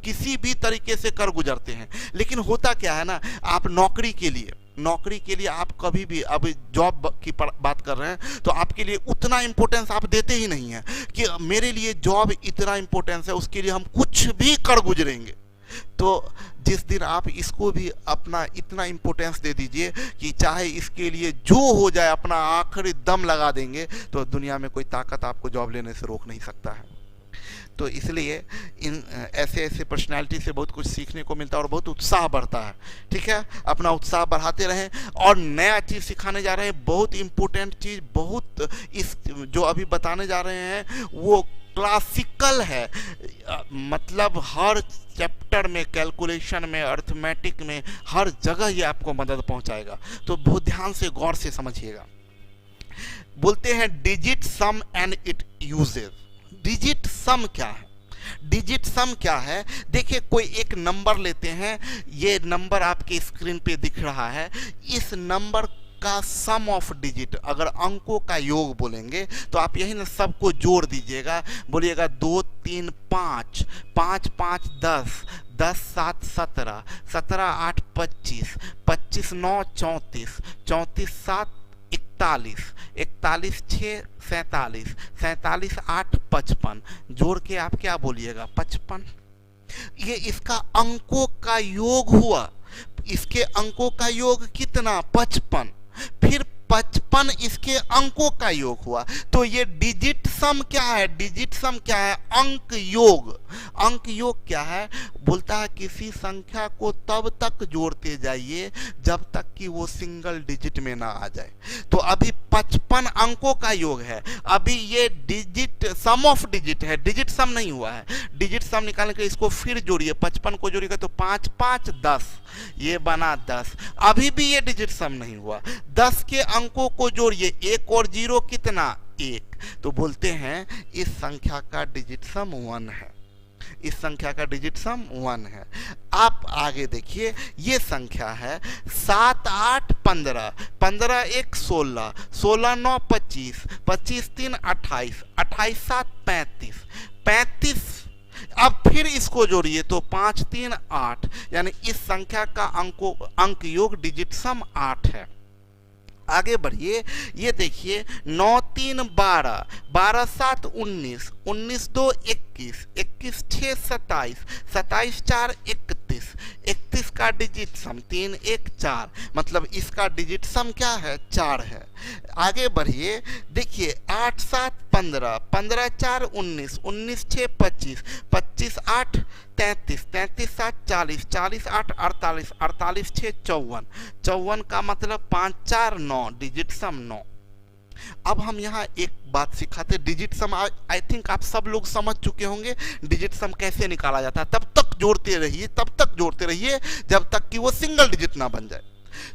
Speaker 1: किसी भी तरीके से कर गुजरते हैं। लेकिन होता क्या है ना, आप नौकरी के लिए आप कभी भी, अब जॉब की बात कर रहे हैं तो आपके लिए उतना इंपॉर्टेंस आप देते ही नहीं है कि मेरे लिए जॉब इतना इंपॉर्टेंस है, उसके लिए हम कुछ भी कर गुजरेंगे। तो जिस दिन आप इसको भी अपना इतना इंपॉर्टेंस दे दीजिए कि चाहे इसके लिए जो हो जाए अपना आखिरी दम लगा देंगे, तो दुनिया में कोई ताकत आपको जॉब लेने से रोक नहीं सकता है। तो इसलिए इन ऐसे पर्सनालिटी से बहुत कुछ सीखने को मिलता है और बहुत उत्साह बढ़ता है। ठीक है, अपना उत्साह बढ़ाते रहें और नया चीज़ सिखाने जा रहे हैं, बहुत इंपॉर्टेंट चीज़, बहुत इस जो अभी बताने जा रहे हैं वो क्लासिकल है, मतलब हर चैप्टर में, कैलकुलेशन में, अर्थमेटिक में, हर जगह ये आपको मदद पहुंचाएगा। तो बहुत ध्यान से गौर से समझिएगा। बोलते हैं digit some and it uses. Digit सम क्या है? डिजिट सम क्या है? देखिए, कोई एक नंबर लेते हैं, ये नंबर आपके स्क्रीन पे दिख रहा है, इस नंबर का सम ऑफ डिजिट, अगर अंकों का योग बोलेंगे तो आप यही ना सबको जोड़ दीजिएगा, बोलिएगा 2 3 5, 5 5 10, 10 7 17, 17 8 25, 25 9 34, 34 7 41, 41 6 47, 47 8 55, जोड़ के आप क्या बोलिएगा? 55। ये इसका अंकों का योग हुआ। इसके अंकों का योग कितना 55, फिर 55 इसके अंकों का योग हुआ। तो ये डिजिट सम क्या है, डिजिट सम क्या है, अंक योग। अंक योग क्या है, बोलता है किसी संख्या को तब तक जोड़ते जाइए जब तक कि वो सिंगल डिजिट में ना आ जाए। तो अभी 55 अंकों का योग है, अभी ये डिजिट सम ऑफ डिजिट है, डिजिट सम नहीं हुआ है। डिजिट सम निकालने के लिए इसको फिर जोड़िए, 55 को जोड़िएगा तो 5 5 10, ये बना 10। अभी भी ये डिजिट सम नहीं हुआ। 10 के अंकों को जोड़िए, 1 और 0 कितना 1, तो बोलते हैं इस संख्या का डिजिट सम 1 है, इस संख्या का डिजिट सम 1 है। आप आगे देखिए, ये संख्या है 7 8 15, 15 1 16, 16 9 25, 25 3 28, 28 7 35, 35। अब फिर इसको जोड़िए तो 5 3 8, यानी इस संख्या का अंक योग डिजिट सम 8 है। आगे बढ़िए, ये देखिए 9 3 12, 12 7 19, 19 2 21, 21 6 27, 27 4 31, 31 का डिजिट सम 3 1 4, मतलब इसका डिजिट सम क्या है 4 है। आगे बढ़िए, देखिए 8 7 15, 15 4 19, 19 6 25, 25 8 33, 33 7 40, 40 8 48, 48 6 54, 54 का मतलब 5 4 9, डिजिट सम 9। अब हम यहाँ एक बात सिखाते, डिजिट सम आई थिंक आप सब लोग समझ चुके होंगे डिजिट सम कैसे निकाला जाता है। तब तक जोड़ते रहिए, तब तक जोड़ते रहिए जब तक कि वो सिंगल डिजिट ना बन जाए।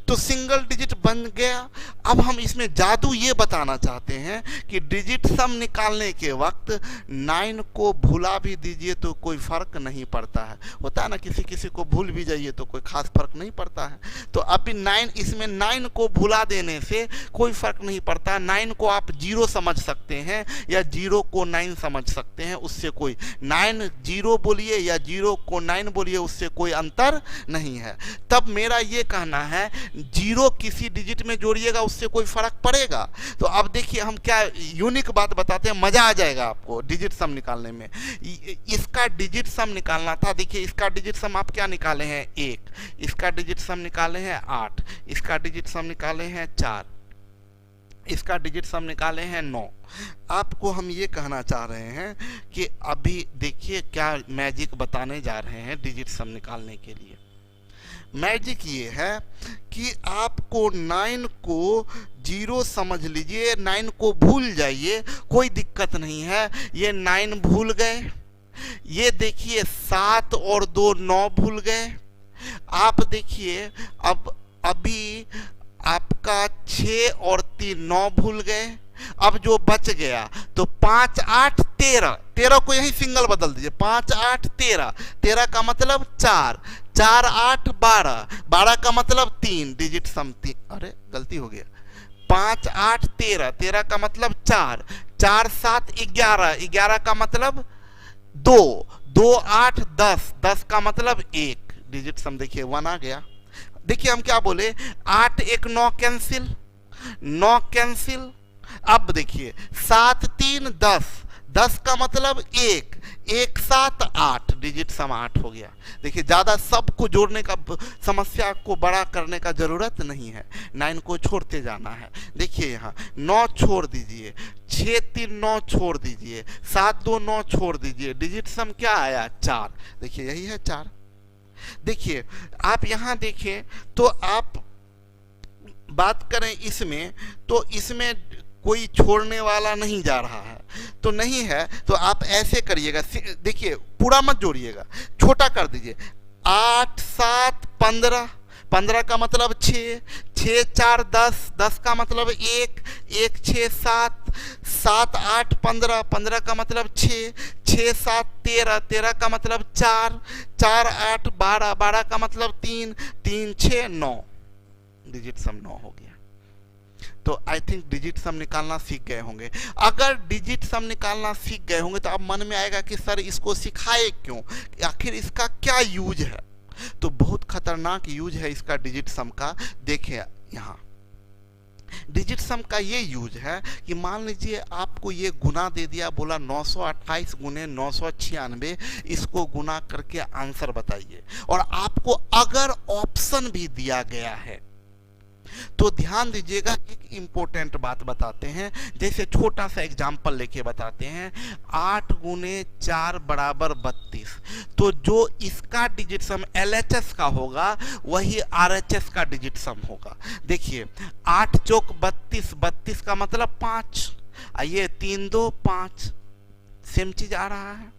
Speaker 1: तो सिंगल डिजिट बन गया। अब हम इसमें जादू ये बताना चाहते हैं कि डिजिट सम निकालने के वक्त 9 को भुला भी दीजिए तो कोई फर्क नहीं पड़ता है। होता है ना, किसी किसी को भूल भी जाइए तो कोई खास फर्क नहीं पड़ता है। तो अभी 9, इसमें 9 को भुला देने से कोई फर्क नहीं पड़ता। 9 को आप 0 समझ सकते हैं या 0 को 9 समझ सकते हैं, उससे कोई 9 0 बोलिए या 0 को 9 बोलिए, उससे कोई अंतर नहीं है। तब मेरा ये कहना है 0 किसी डिजिट में जोड़िएगा उससे कोई फर्क पड़ेगा। तो अब देखिए हम क्या यूनिक बात बताते हैं, मजा आ जाएगा आपको डिजिट सम निकालने में। इसका डिजिट सम निकालना था। देखिए इसका डिजिट सम आप क्या निकाले हैं 1, इसका डिजिट सम निकाले हैं 8, इसका डिजिट सम निकाले हैं 4, इसका डिजिट सम निकाले हैं 9। आपको हम ये कहना चाह रहे हैं कि अभी देखिए क्या मैजिक बताने जा रहे हैं डिजिट सम निकालने के लिए। मैजिक ये है कि आपको 9 को 0 समझ लीजिए, 9 को भूल जाइए, कोई दिक्कत नहीं है। ये 9 भूल गए, ये देखिए 7 और 2 9 भूल गए। आप देखिए अब अभी आपका 6 और 3 9 भूल गए। अब जो बच गया तो 5 8 13, 13 को यही सिंगल बदल दीजिए, 5 8 13, 13 का मतलब 4, 4 8 12, 12 का मतलब 3, डिजिट सम 3, अरे गलती हो गया, 5 8 13, 13 का मतलब 4, 4 7 11, 11 का मतलब 2, 2 8 10, 10 का मतलब 1, डिजिट सम देखिए 1 आ गया। देखिए हम क्या बोले, 8 1 9 कैंसिल, 9 कैंसिल। अब देखिए 7 3 10, 10 का मतलब 1, 1 7 8, डिजिट सम 8 हो गया। देखिए ज़्यादा सबको जोड़ने का, समस्या को बड़ा करने का ज़रूरत नहीं है, 9 को छोड़ते जाना है। देखिए यहाँ 9 छोड़ दीजिए, 6 3 9 छोड़ दीजिए, 7 2 9 छोड़ दीजिए, डिजिट सम क्या आया 4। देखिए यही है 4। देखिए आप यहाँ देखें तो आप बात करें इसमें, तो इसमें कोई छोड़ने वाला नहीं जा रहा है, तो नहीं है तो आप ऐसे करिएगा। देखिए पूरा मत जोड़िएगा, छोटा कर दीजिए। 8 7 15, 15 का मतलब 6, 6 4 10, 10 का मतलब 1, 1 6 7, 7 8 15, 15 का मतलब 6, 6 7 13, 13 का मतलब 4, 4 8 12, 12 का मतलब 3, 3 6 9, डिजिट सम 9 हो गया। तो आई थिंक डिजिट सम निकालना सीख गए होंगे। अगर डिजिट सम निकालना सीख गए होंगे तो अब मन में आएगा कि सर इसको सिखाए क्यों, आखिर इसका क्या यूज है। तो बहुत खतरनाक यूज है इसका डिजिट सम का। देखें यहाँ डिजिट सम का ये यूज है कि मान लीजिए आपको ये गुना दे दिया, बोला 928 गुने 996, इसको गुना करके आंसर बताइए, और आपको अगर ऑप्शन भी दिया गया है तो ध्यान दीजिएगा, एक इंपॉर्टेंट बात बताते हैं। जैसे छोटा सा एग्जांपल लेके बताते हैं, 8 गुने 4 बराबर 32, तो जो इसका डिजिट सम LHS का होगा वही RHS का डिजिट सम होगा। देखिए 8 चौक 32, 32 का मतलब 5, आइए 3 2 5, सेम चीज आ रहा है।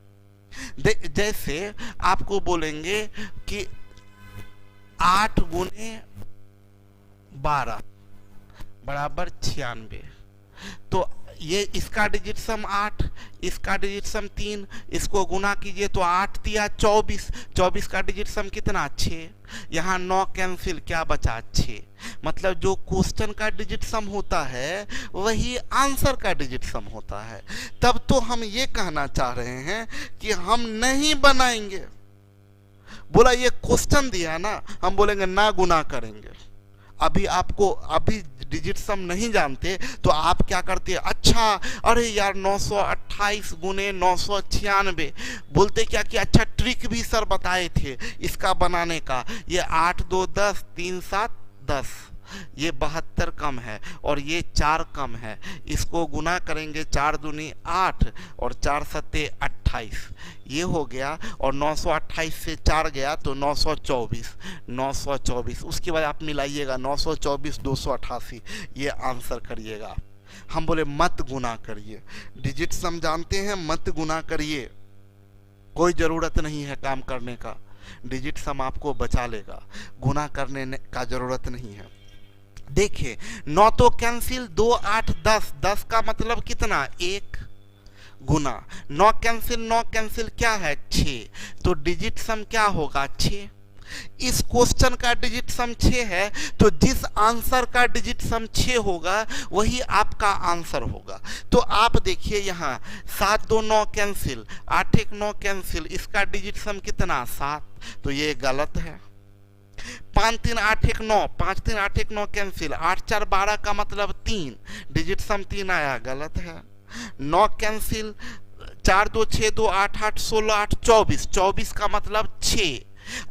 Speaker 1: जैसे आपको बोलेंगे कि 8 गुने 12 बराबर 96, तो ये इसका डिजिट सम 8, इसका डिजिट सम 3, इसको गुना कीजिए तो 8 तिया 24, 24 का डिजिट सम कितना 6, यहाँ 9 कैंसिल, क्या बचा 6। मतलब जो क्वेश्चन का डिजिट सम होता है वही आंसर का डिजिट सम होता है। तब तो हम ये कहना चाह रहे हैं कि हम नहीं बनाएंगे, बोला ये क्वेश्चन दिया ना, हम बोलेंगे ना गुना करेंगे। अभी डिजिट सम नहीं जानते तो आप क्या करते हैं, अच्छा अरे यार 928 गुने 996, बोलते क्या कि अच्छा ट्रिक भी सर बताए थे इसका बनाने का, ये 8 2 10, 3 7 10, ये 72 कम है और ये 4 कम है, इसको गुना करेंगे 4 दूनी 8 और 4 सत्ते 28, ये हो गया, और 928 से 4 गया तो 924, 924, उसके बाद आप मिलाइएगा 924 288, ये आंसर करिएगा। हम बोले मत गुना करिए, डिजिट सम जानते हैं, मत गुना करिए, कोई ज़रूरत नहीं है काम करने का, डिजिट सम आपको बचा लेगा, गुना करने का ज़रूरत नहीं है। देखिए 9 तो कैंसिल, 2 8 10, 10 का मतलब कितना 1, गुना 9 कैंसिल क्या है 6, तो डिजिट सम क्या होगा 6। इस क्वेश्चन का डिजिट सम 6 है, तो जिस आंसर का डिजिट सम 6 होगा वही आपका आंसर होगा। तो आप देखिए यहाँ 7 2 9 कैंसिल, 8 1 9 कैंसिल, इसका डिजिट सम कितना 7, तो ये गलत है। 5 3 8 1 9, 5 3 8 1 9 कैंसिल, 8 4 12 का मतलब 3, डिजिट सम 3 आया, गलत है। 9 कैंसिल, 4 2 6 2 8 8 16 8 24, 24 का मतलब 6।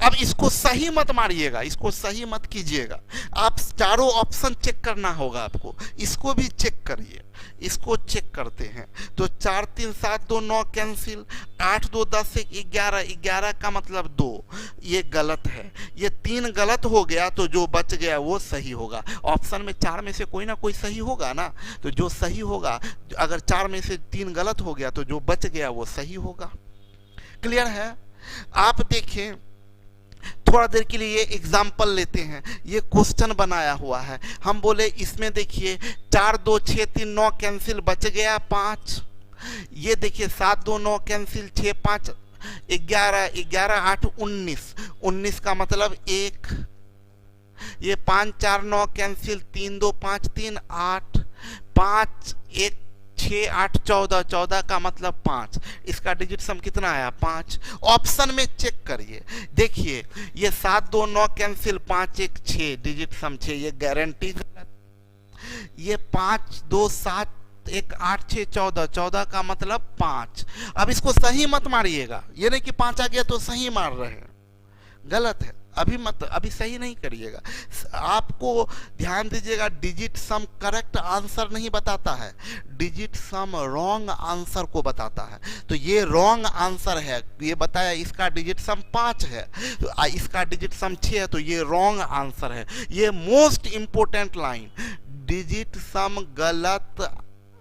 Speaker 1: अब इसको सही मत मारिएगा, इसको सही मत कीजिएगा, आप चारों ऑप्शन चेक करना होगा आपको, इसको भी चेक करिए, इसको चेक करते हैं। तो 4 3 7 2 9 कैंसिल, 8 2 10 1 11, 11 का मतलब 2, ये गलत है, ये 3 गलत हो गया, तो जो बच गया वो सही होगा। ऑप्शन में 4 में से कोई ना कोई सही होगा ना, तो जो सही होगा, अगर 4 में से 3 गलत हो गया तो जो बच गया वो सही होगा। क्लियर है? आप देखें, थोड़ा देर के लिए ये एग्जाम्पल लेते हैं, ये क्वेश्चन बनाया हुआ है, हम बोले इसमें देखिए 4 2 6 3 9 कैंसिल, बच गया 5, ये देखिए 7 2 9 कैंसिल, 6 5 11, 11 8 19, 19 का मतलब 1, ये 5 4 9 कैंसिल, 3 2 5 3 8, 5 1 6 8 14, 14 का मतलब 5, इसका डिजिट सम कितना आया 5। ऑप्शन में चेक करिए, देखिए ये 7 2 9 कैंसिल, 5 1 6, डिजिट सम 6, ये गारंटी गलत। ये 5 2 7 1 8 6 14, 14 का मतलब 5। अब इसको सही मत मारिएगा, ये नहीं कि 5 आ गया तो सही मार रहे हैं, गलत है, अभी सही नहीं करिएगा। आपको ध्यान दीजिएगा, डिजिट सम करेक्ट आंसर नहीं बताता है, डिजिट सम रॉन्ग आंसर को बताता है। तो ये रॉन्ग आंसर है, ये बताया इसका डिजिट सम 5 है, तो इसका डिजिट सम 6 है, तो ये रॉन्ग आंसर है। ये मोस्ट इंपोर्टेंट लाइन, डिजिट सम गलत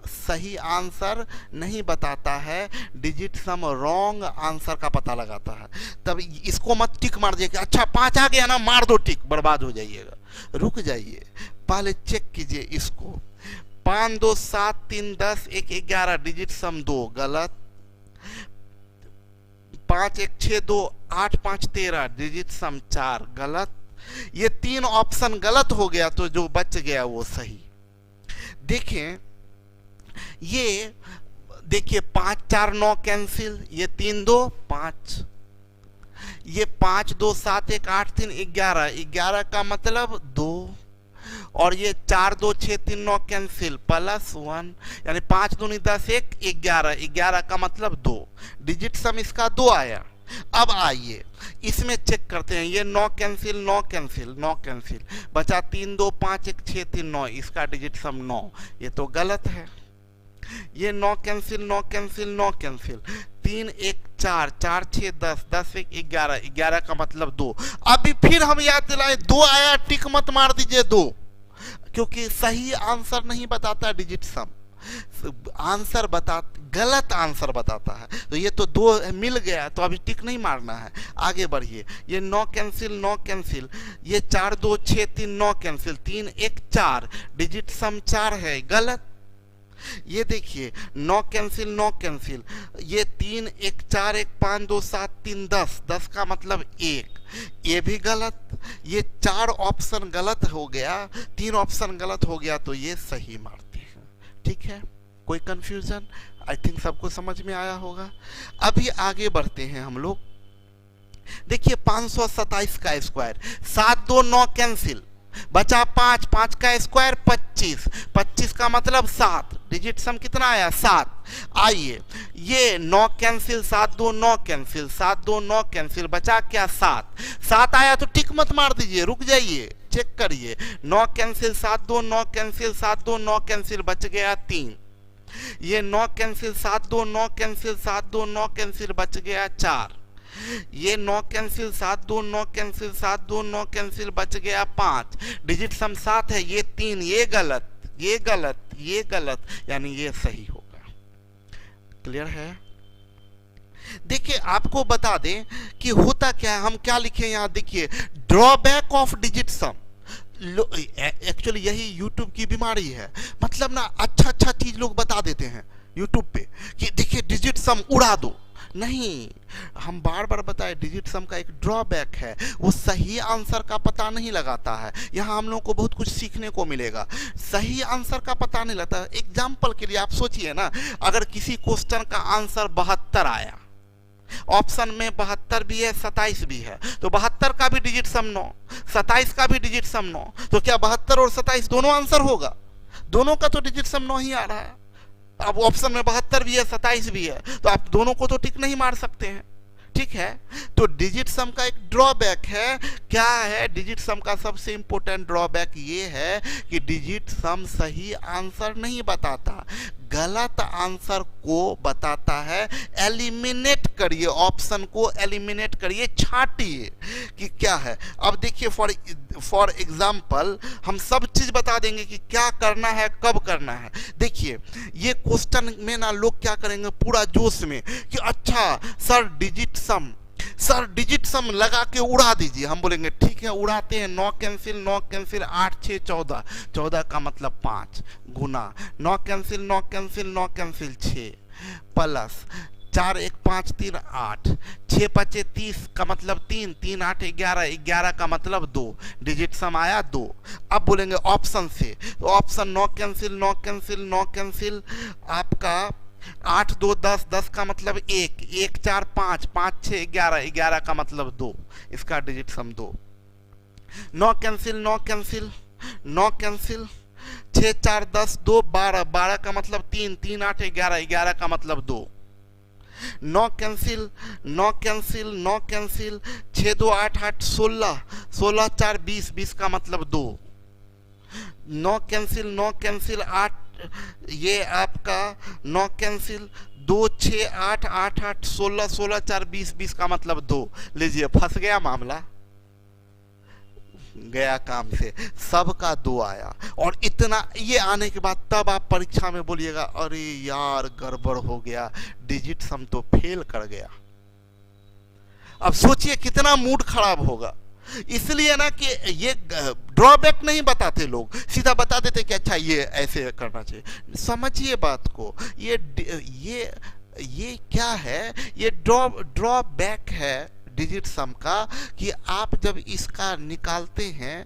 Speaker 1: सही आंसर नहीं बताता है, डिजिट सम रॉन्ग आंसर का पता लगाता है। तब इसको मत टिक मार दिए कि अच्छा 5 आ गया ना, मार दो टिक, बर्बाद हो जाइएगा। रुक जाइए, पहले चेक कीजिए इसको। 5 2 7 3 10 1 11, डिजिट सम 2, गलत। 5 1 6 2 8 5 13, डिजिट सम 4, गलत। ये 3 ऑप्शन गलत हो गया, तो जो बच गया वो सही। देखें, ये देखिए 5 4 9 कैंसिल, ये 3 2 5, ये 5 2 7 1 8 3 11, 11 का मतलब 2, और ये 4 2 6 3 9 कैंसिल प्लस 1, यानी 5 दूनी 10 1 11, 11 का मतलब 2, डिजिट सम इसका 2 आया। अब आइए इसमें चेक करते हैं, ये 9 कैंसिल 9 कैंसिल 9 कैंसिल, बचा 3 2 5 1 6 3 9, इसका डिजिट सम 9, ये तो गलत है। ये 9 कैंसिल 9 कैंसिल 9 कैंसिल, 3 1 4 4 6 10 10 1 11, 11 का मतलब 2। अभी फिर हम याद दिलाएं, 2 आया, टिक मत मार दीजिए 2, क्योंकि सही आंसर नहीं बताता डिजिट सम, आंसर गलत आंसर बताता है। तो ये तो 2 मिल गया, तो अभी टिक नहीं मारना है, आगे बढ़िए। ये 9 कैंसिल 9 कैंसिल, ये 4 2 6 3 9 कैंसिल, 3 1 4, डिजिट सम 4 है, गलत। ये देखिए 9 कैंसिल 9 कैंसिल, ये 3 1 4 1 5 2 7 3 10, 10 का मतलब 1, ये भी गलत। ये 4 ऑप्शन गलत हो गया, 3 ऑप्शन गलत हो गया, तो ये सही मारते हैं। ठीक है, कोई कंफ्यूजन? आई थिंक सबको समझ में आया होगा। अभी आगे बढ़ते हैं हम लोग। देखिए 527 का स्क्वायर, 7 2 9 कैंसिल, बचा 5, 5 का स्क्वायर 25, 25 का मतलब 7, डिजिट सम कितना आया 7। आइए ये 9 कैंसिल 7 2 9 कैंसिल, 7 2 9 कैंसिल, बचा क्या 7, 7 आया तो टिक मत मार दीजिए, रुक जाइए, चेक करिए। 9 कैंसिल 7 2 9 कैंसिल, 7 2 9 कैंसिल, बच गया 3। ये 9 कैंसिल 7 2 9 कैंसिल, 7 2 9 कैंसिल, बच गया 4। ये 9 कैंसिल 7 2 9 कैंसिल, 7 2 9 कैंसिल, बच गया 5, डिजिट सम 7 है, ये 3, ये गलत, ये गलत, ये गलत, यानी ये सही होगा। क्लियर है? देखिए आपको बता दें कि होता क्या है, हम क्या लिखे यहां देखिए, drawback of digit some. Actually यही यूट्यूब की बीमारी है, मतलब ना अच्छा चीज लोग बता देते हैं यूट्यूब पे कि देखिए डिजिट सम उड़ा दो। नहीं, हम बार बार बताए डिजिट सम का एक ड्रॉबैक है, वो सही आंसर का पता नहीं लगाता है। यहाँ हम लोग को बहुत कुछ सीखने को मिलेगा, सही आंसर का पता नहीं लगता। एग्जाम्पल के लिए आप सोचिए ना, अगर किसी क्वेश्चन का आंसर 72 आया, ऑप्शन में 72 भी है 27 भी है, तो 72 का भी डिजिट सम 9, 27 का भी डिजिट सम 9, तो क्या 72 और 27 दोनों आंसर होगा? दोनों का तो डिजिट सम 9 ही आ रहा है। अब ऑप्शन में 72 भी है 27 भी है, तो आप दोनों को तो टिक नहीं मार सकते हैं। ठीक है, तो डिजिट सम का एक ड्रॉबैक है। क्या है डिजिट सम का सबसे इंपॉर्टेंट ड्रॉबैक? ये है कि डिजिट सम सही आंसर नहीं बताता, गलत आंसर को बताता है। एलिमिनेट करिए, ऑप्शन को एलिमिनेट करिए, छांटिए कि क्या है। अब देखिए फॉर एग्जाम्पल हम सब चीज बता देंगे कि क्या करना है, कब करना है। देखिए ये क्वेश्चन में ना लोग क्या करेंगे पूरा जोश में कि अच्छा सर डिजिट सम लगा के उड़ा दीजिए। हम बोलेंगे ठीक है उड़ाते हैं। 9 कैंसिल 9 कैंसिल, 8 6 14, 14 का मतलब 5 गुना 9 कैंसिल 9 कैंसिल 9 कैंसिल 6 प्लस 4 1 5 3 8, 6 5 30 का मतलब 3, 3 8 11, 11 का मतलब 2, डिजिट सम आया 2। अब बोलेंगे ऑप्शन से, तो ऑप्शन 9 कैंसिल 9 कैंसिल 9 कैंसिल, आपका 8 2 10, 10 का मतलब 1, 1 4 5, 5 6 11, 11 का मतलब 2, इसका डिजिट सम 2। 9 कैंसिल 9 कैंसिल 9 कैंसिल, 6 4 10 2 12, 12 का मतलब 3, 3 8 11, 11 का मतलब 2। 9 कैंसिल 9 कैंसिल 9 कैंसिल, 6 2 8 8 16, 16 4 20, 20 का मतलब 2। 9 कैंसिल 9 कैंसिल 8, ये आपका 9 कैंसिल 2 6 8 8 8 16, 16 4 20, 20 का मतलब 2। लीजिए फंस गया मामला, गया काम से, सबका 2 आया। और इतना ये आने के बाद तब आप परीक्षा में बोलिएगा अरे यार गड़बड़ हो गया, डिजिट सम तो फेल कर गया। अब सोचिए कितना मूड खराब होगा। इसलिए ना कि ये ड्रॉबैक नहीं बताते लोग, सीधा बता देते कि अच्छा ये ऐसे करना चाहिए। समझिए बात को, ये क्या है, ये ड्रॉबैक है डिजिट सम का, कि आप जब इसका निकालते हैं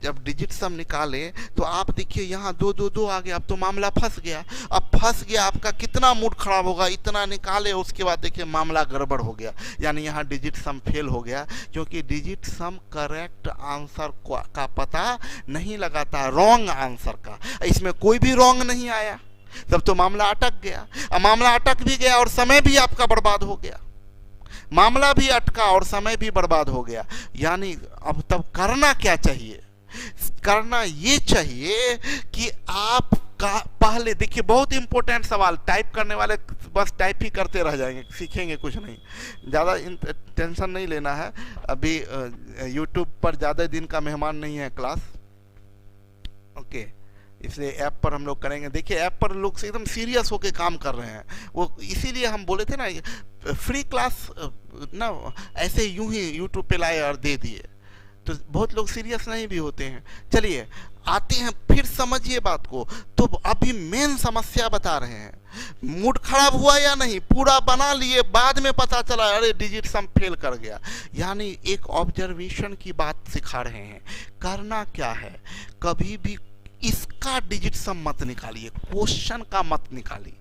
Speaker 1: जब डिजिट सम निकाले तो आप देखिए यहाँ 2 2 2 आ गया, अब तो मामला फंस गया। अब फंस गया, आपका कितना मूड खराब होगा, इतना निकाले उसके बाद देखिए मामला गड़बड़ हो गया, यानी यहाँ डिजिट सम फेल हो गया, क्योंकि डिजिट सम करेक्ट आंसर का पता नहीं लगाता, रॉन्ग आंसर का। इसमें कोई भी रॉन्ग नहीं आया, तब तो मामला अटक गया। अब मामला अटक भी गया और समय भी आपका बर्बाद हो गया, मामला भी अटका और समय भी बर्बाद हो गया। यानी अब तब करना क्या चाहिए? करना ये चाहिए कि आप का पहले देखिए, बहुत इंपॉर्टेंट सवाल, टाइप करने वाले बस टाइप ही करते रह जाएंगे, सीखेंगे कुछ नहीं, ज़्यादा टेंशन नहीं लेना है। अभी यूट्यूब पर ज़्यादा दिन का मेहमान नहीं है क्लास, ओके, इसलिए ऐप पर हम लोग करेंगे। देखिए ऐप पर लोग एकदम सीरियस होके काम कर रहे हैं, वो इसीलिए हम बोले थे ना फ्री क्लास ना ऐसे यूं ही यूट्यूब पे लाए और दे दिए, तो बहुत लोग सीरियस नहीं भी होते हैं। चलिए आते हैं, फिर समझिए बात को। तो अभी मेन समस्या बता रहे हैं, मूड खराब हुआ या नहीं, पूरा बना लिए, बाद में पता चला अरे डिजिट सम फेल कर गया। यानी एक ऑब्जर्वेशन की बात सिखा रहे हैं। करना क्या है, कभी भी इसका डिजिट सम मत निकालिए, क्वेश्चन का मत निकालिए।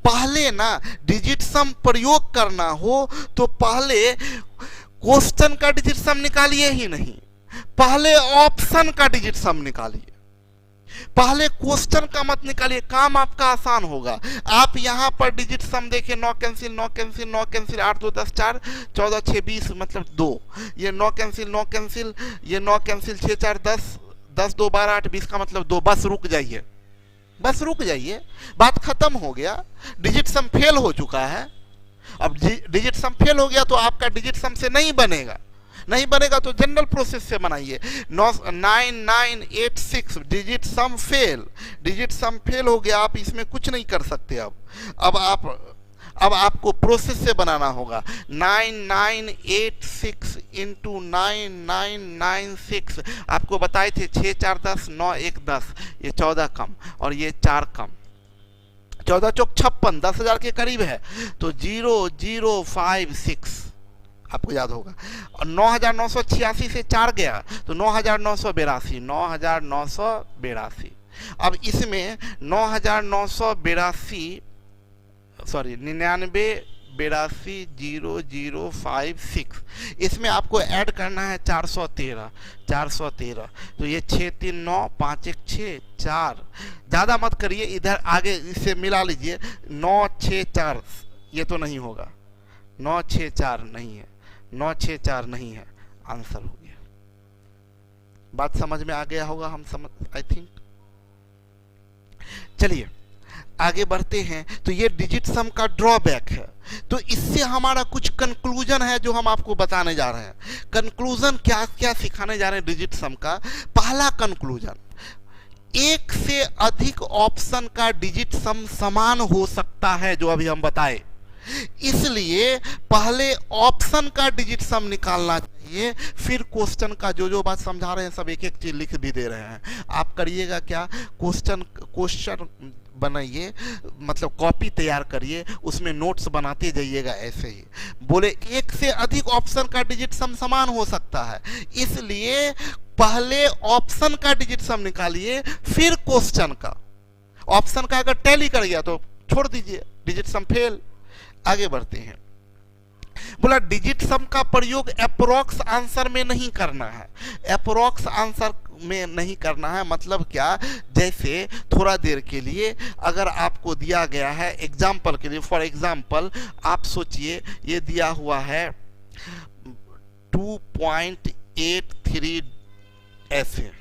Speaker 1: पहले ना डिजिट सम प्रयोग करना हो तो पहले क्वेश्चन का डिजिट सम निकालिए ही नहीं, पहले ऑप्शन का डिजिट सम निकालिए, पहले क्वेश्चन का मत निकालिए, काम आपका आसान होगा। आप यहाँ पर डिजिट सम देखिए, 9 कैंसिल 9 कैंसिल 9 कैंसिल 8 2 10 4 14 6 20 मतलब 2, ये 9 कैंसिल 9 कैंसिल, ये 9 कैंसिल 6 4 10 10 2 12 8 20 का मतलब 2। बस रुक जाइए, बस रुक जाइए, बात खत्म हो गया, डिजिट सम फेल हो चुका है। अब डिजिट सम फेल हो गया तो आपका डिजिट सम से नहीं बनेगा, नहीं बनेगा तो जनरल प्रोसेस से बनाइए। 9986 डिजिट सम फेल, डिजिट सम फेल हो गया, आप इसमें कुछ नहीं कर सकते। अब आपको प्रोसेस से बनाना होगा। 9986 इंटू 9996, आपको बताए थे 6 4 10 9 1 10, ये 14 कम और ये 4 कम, 14 चौक 56, 10,000 के करीब है, तो 0056 आपको याद होगा। और 9,986 से 4 गया तो 9,982, 9,982। अब इसमें 9,982 सॉरी 99820056, इसमें आपको ऐड करना है 413, 413, तो ये 6 3 9 5 1 6 4, ज़्यादा मत करिए, इधर आगे इससे मिला लीजिए। 964 ये तो नहीं होगा, 964 नहीं है, 964 नहीं है, आंसर हो गया। बात समझ में आ गया होगा, हम समझ आई थिंक। चलिए आगे बढ़ते हैं। तो ये डिजिट सम का ड्रॉबैक है, तो इससे हमारा कुछ कंक्लूजन है जो हम आपको बताने जा रहे हैं। कंक्लूजन क्या क्या सिखाने जा रहे हैं डिजिट सम का। पहला कंक्लूजन, एक से अधिक ऑप्शन का डिजिट सम समान हो सकता है, जो अभी हम बताए, इसलिए पहले ऑप्शन का डिजिट सम निकालना चाहिए, फिर क्वेश्चन का। जो बात समझा रहे हैं सब एक एक चीज लिख भी दे रहे हैं। आप करिएगा क्या, क्वेश्चन बनाइए, मतलब कॉपी तैयार करिए, उसमें नोट्स बनाते जाइएगा। ऐसे ही बोले एक से अधिक ऑप्शन का डिजिट सम समान हो सकता है, इसलिए पहले ऑप्शन का डिजिट सम निकालिए, फिर क्वेश्चन का। ऑप्शन का अगर टैली कर गया तो छोड़ दीजिए, डिजिट सम फेल। आगे बढ़ते हैं। बोला डिजिट सम का प्रयोग अप्रोक्स आंसर में नहीं करना है। अप्रोक्स आंसर में नहीं करना है मतलब क्या, जैसे थोड़ा देर के लिए अगर आपको दिया गया है एग्जाम्पल के लिए, फॉर एग्जाम्पल आप सोचिए ये दिया हुआ है 2.83 ऐसे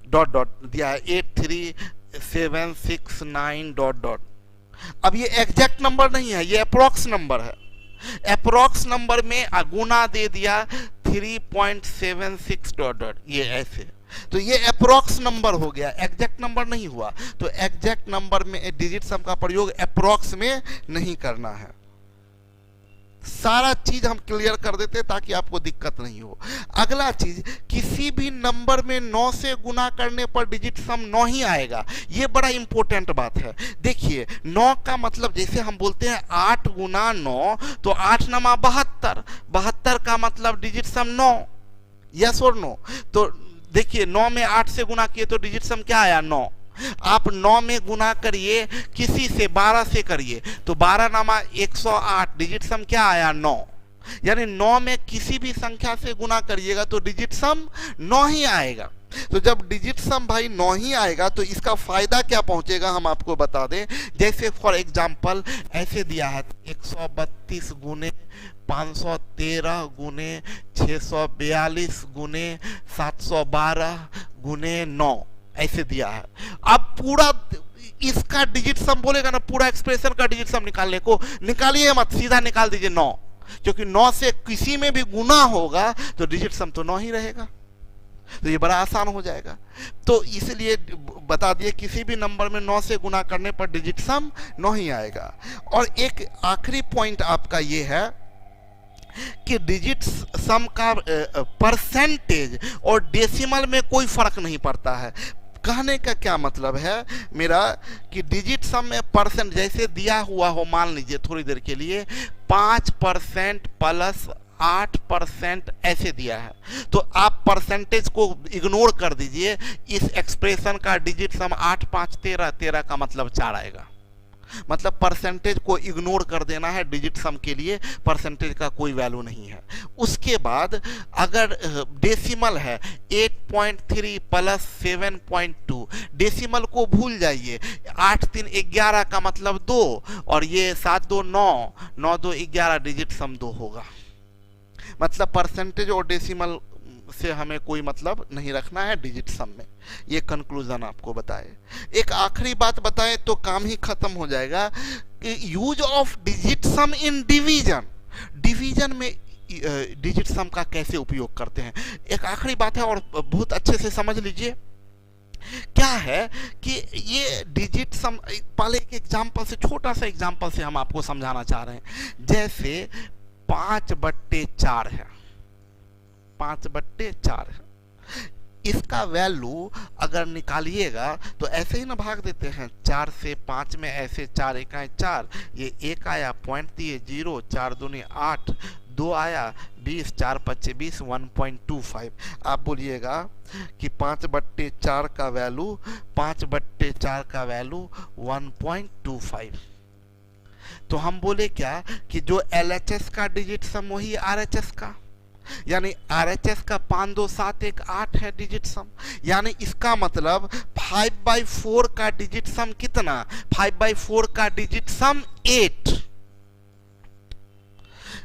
Speaker 1: डॉट डॉट दिया है 83769 डॉट डॉट। अब ये एग्जैक्ट नंबर नहीं है, ये अप्रोक्स नंबर है। अप्रोक्स नंबर में गुना दे दिया 3.76 डॉट डॉट, ये ऐसे, तो ये अप्रोक्स नंबर हो गया, एग्जैक्ट नंबर नहीं हुआ। तो एग्जैक्ट नंबर में डिजिट सम का प्रयोग अप्रोक्स में नहीं करना है। सारा चीज हम क्लियर कर देते ताकि आपको दिक्कत नहीं हो। अगला चीज, किसी भी नंबर में 9 से गुना करने पर डिजिट सम 9 ही आएगा। ये बड़ा इंपॉर्टेंट बात है। देखिए 9 का मतलब, जैसे हम बोलते हैं 8 गुना 9, तो 8 नमा 72, 72 का मतलब डिजिट सम 9, यस और नो। तो देखिए 9 में 8 से गुना किए तो डिजिट सम क्या आया 9। आप 9 में गुना करिए किसी से 12 से करिए तो 12 नामा 108, डिजिट सम क्या आया 9। यानी 9 में किसी भी संख्या से गुना करिएगा तो डिजिट सम 9 ही आएगा। तो जब डिजिट सम भाई 9 ही आएगा तो इसका फायदा क्या पहुंचेगा हम आपको बता दें। जैसे फॉर एग्जांपल ऐसे दिया है 132 गुने 513 गुने 642 गुने 712 गुने 9 ऐसे दिया है। अब पूरा इसका डिजिट सम बोलेगा ना, पूरा एक्सप्रेशन का डिजिट सम निकालने को, निकालिए मत, सीधा निकाल दीजिए 9, क्योंकि 9 से किसी में भी गुना होगा तो डिजिट सम तो 9 ही रहेगा। तो ये बड़ा आसान हो जाएगा। तो इसलिए बता दिए किसी भी नंबर में 9 से गुना करने पर डिजिट सम 9 ही आएगा। और एक आखिरी पॉइंट आपका ये है कि डिजिट सम का परसेंटेज और डेसिमल में कोई फर्क नहीं पड़ता है। कहने का क्या मतलब है मेरा कि डिजिट सम में परसेंट जैसे दिया हुआ हो, मान लीजिए थोड़ी देर के लिए 5% प्लस 8% ऐसे दिया है, तो आप परसेंटेज को इग्नोर कर दीजिए। इस एक्सप्रेशन का डिजिट सम 8 5 13, 13 का मतलब 4 आएगा। मतलब परसेंटेज को इग्नोर कर देना है डिजिट सम के लिए, परसेंटेज का कोई वैल्यू नहीं है। उसके बाद अगर डेसिमल है 8.3 प्लस 7.2, डेसिमल को भूल जाइए। 8 3 11 का मतलब 2 और ये 7 2 9, 9 2 11, डिजिट सम 2 होगा। मतलब परसेंटेज और डेसिमल से हमें कोई मतलब नहीं रखना है डिजिट सम में। ये कंक्लूजन आपको बताए। एक आखिरी बात बताएं तो काम ही खत्म हो जाएगा कि use of digit some in division, division में डिजिट सम का कैसे उपयोग करते हैं। एक आखिरी बात है और बहुत अच्छे से समझ लीजिए। क्या है कि ये डिजिट सम, पहले एक एग्जांपल से, छोटा सा एग्जांपल से हम आपको समझाना चाह रहे हैं। जैसे 5/4 है, 5/4 है, इसका वैल्यू अगर निकालिएगा तो ऐसे ही ना भाग देते हैं 4 से 5 में, ऐसे 4 1 4, ये 1 आया, पॉइंट दिए 0, 4 दूनी 8, 2 आया 20, 4 5 20, 1.25। आप बोलिएगा कि 5/4 का वैल्यू, 5/4 का वैल्यू 1.25। तो हम बोले क्या कि जो LHS का डिजिट सम वही RHS का, यानी RHS का 5 2 7 1 8 है डिजिट सम। यानी इसका मतलब 5/4 का डिजिट सम कितना, 5/4 का डिजिट सम 8।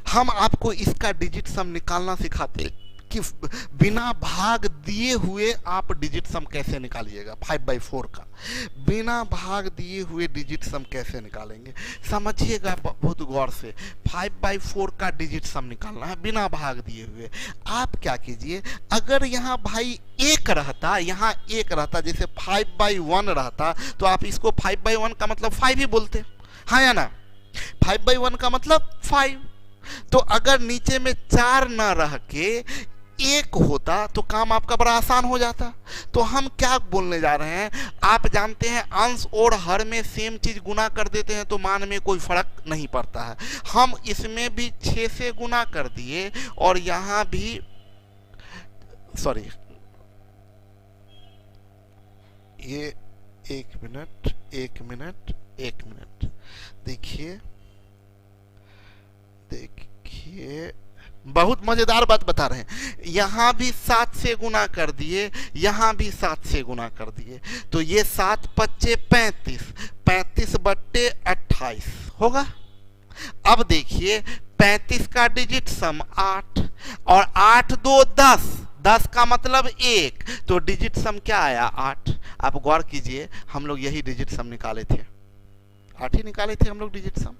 Speaker 1: हम आपको इसका डिजिट सम निकालना सिखाते कि बिना भाग दिए हुए आप डिजिट सम कैसे निकालिएगा। 5/4 का बिना भाग दिए हुए डिजिट सम कैसे निकालेंगे, समझिएगा बहुत गौर से। 5/4 का डिजिट सम निकालना है बिना भाग दिए हुए। आप क्या कीजिए, अगर यहाँ भाई 1 रहता, यहाँ 1 रहता, जैसे 5/1 रहता, तो आप इसको 5/1 का मतलब 5 ही बोलते, हाँ या ना। 5/1 का मतलब 5। तो अगर नीचे में 4 ना रह के 1 होता तो काम आपका बड़ा आसान हो जाता। तो हम क्या बोलने जा रहे हैं, आप जानते हैं अंश और हर में सेम चीज गुना कर देते हैं तो मान में कोई फर्क नहीं पड़ता है। हम इसमें भी 6 से गुना कर दिए और यहां भी, सॉरी, ये 1 मिनट 1 मिनट 1 मिनट, देखिए देखिए, बहुत मजेदार बात बता रहे हैं। यहां भी 7 से गुना कर दिए, यहां भी 7 से गुना कर दिए, तो ये 7 5 35, 35/28 होगा। अब देखिए 35 का डिजिट सम 8 और 8 2 10, 10 का मतलब 1, तो डिजिट सम क्या आया 8। आप गौर कीजिए, हम लोग यही डिजिट सम निकाले थे, 8 ही निकाले थे हम लोग डिजिट सम।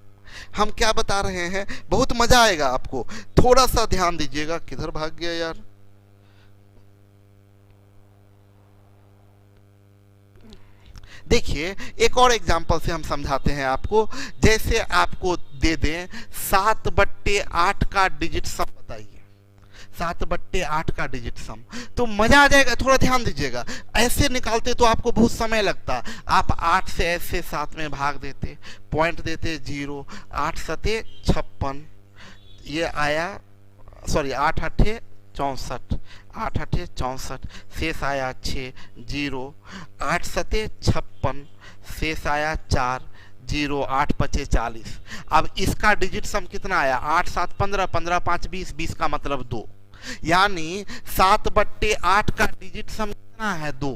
Speaker 1: हम क्या बता रहे हैं, बहुत मजा आएगा आपको, थोड़ा सा ध्यान दीजिएगा। किधर भाग गया यार, देखिए एक और एग्जांपल से हम समझाते हैं आपको। जैसे आपको दे दें 7/8 का डिजिट सम बताइए, 7/8 का डिजिट सम, तो मजा आ जाएगा। थोड़ा ध्यान दीजिएगा, ऐसे निकालते तो आपको बहुत समय लगता। आप 8 से ऐसे 7 में भाग देते, पॉइंट देते 0, 8 7 56, ये आया, सॉरी 8 8 64, 8 अठे 64, शेष आया 6, 0, 8 सते 56, शेष आया 4, 0, 8 पचे 40। अब इसका डिजिट सम कितना आया? 8 7 15, 15 5 20, 20 का मतलब 2, यानी 7/8 का डिजिट सम कितना है? 2।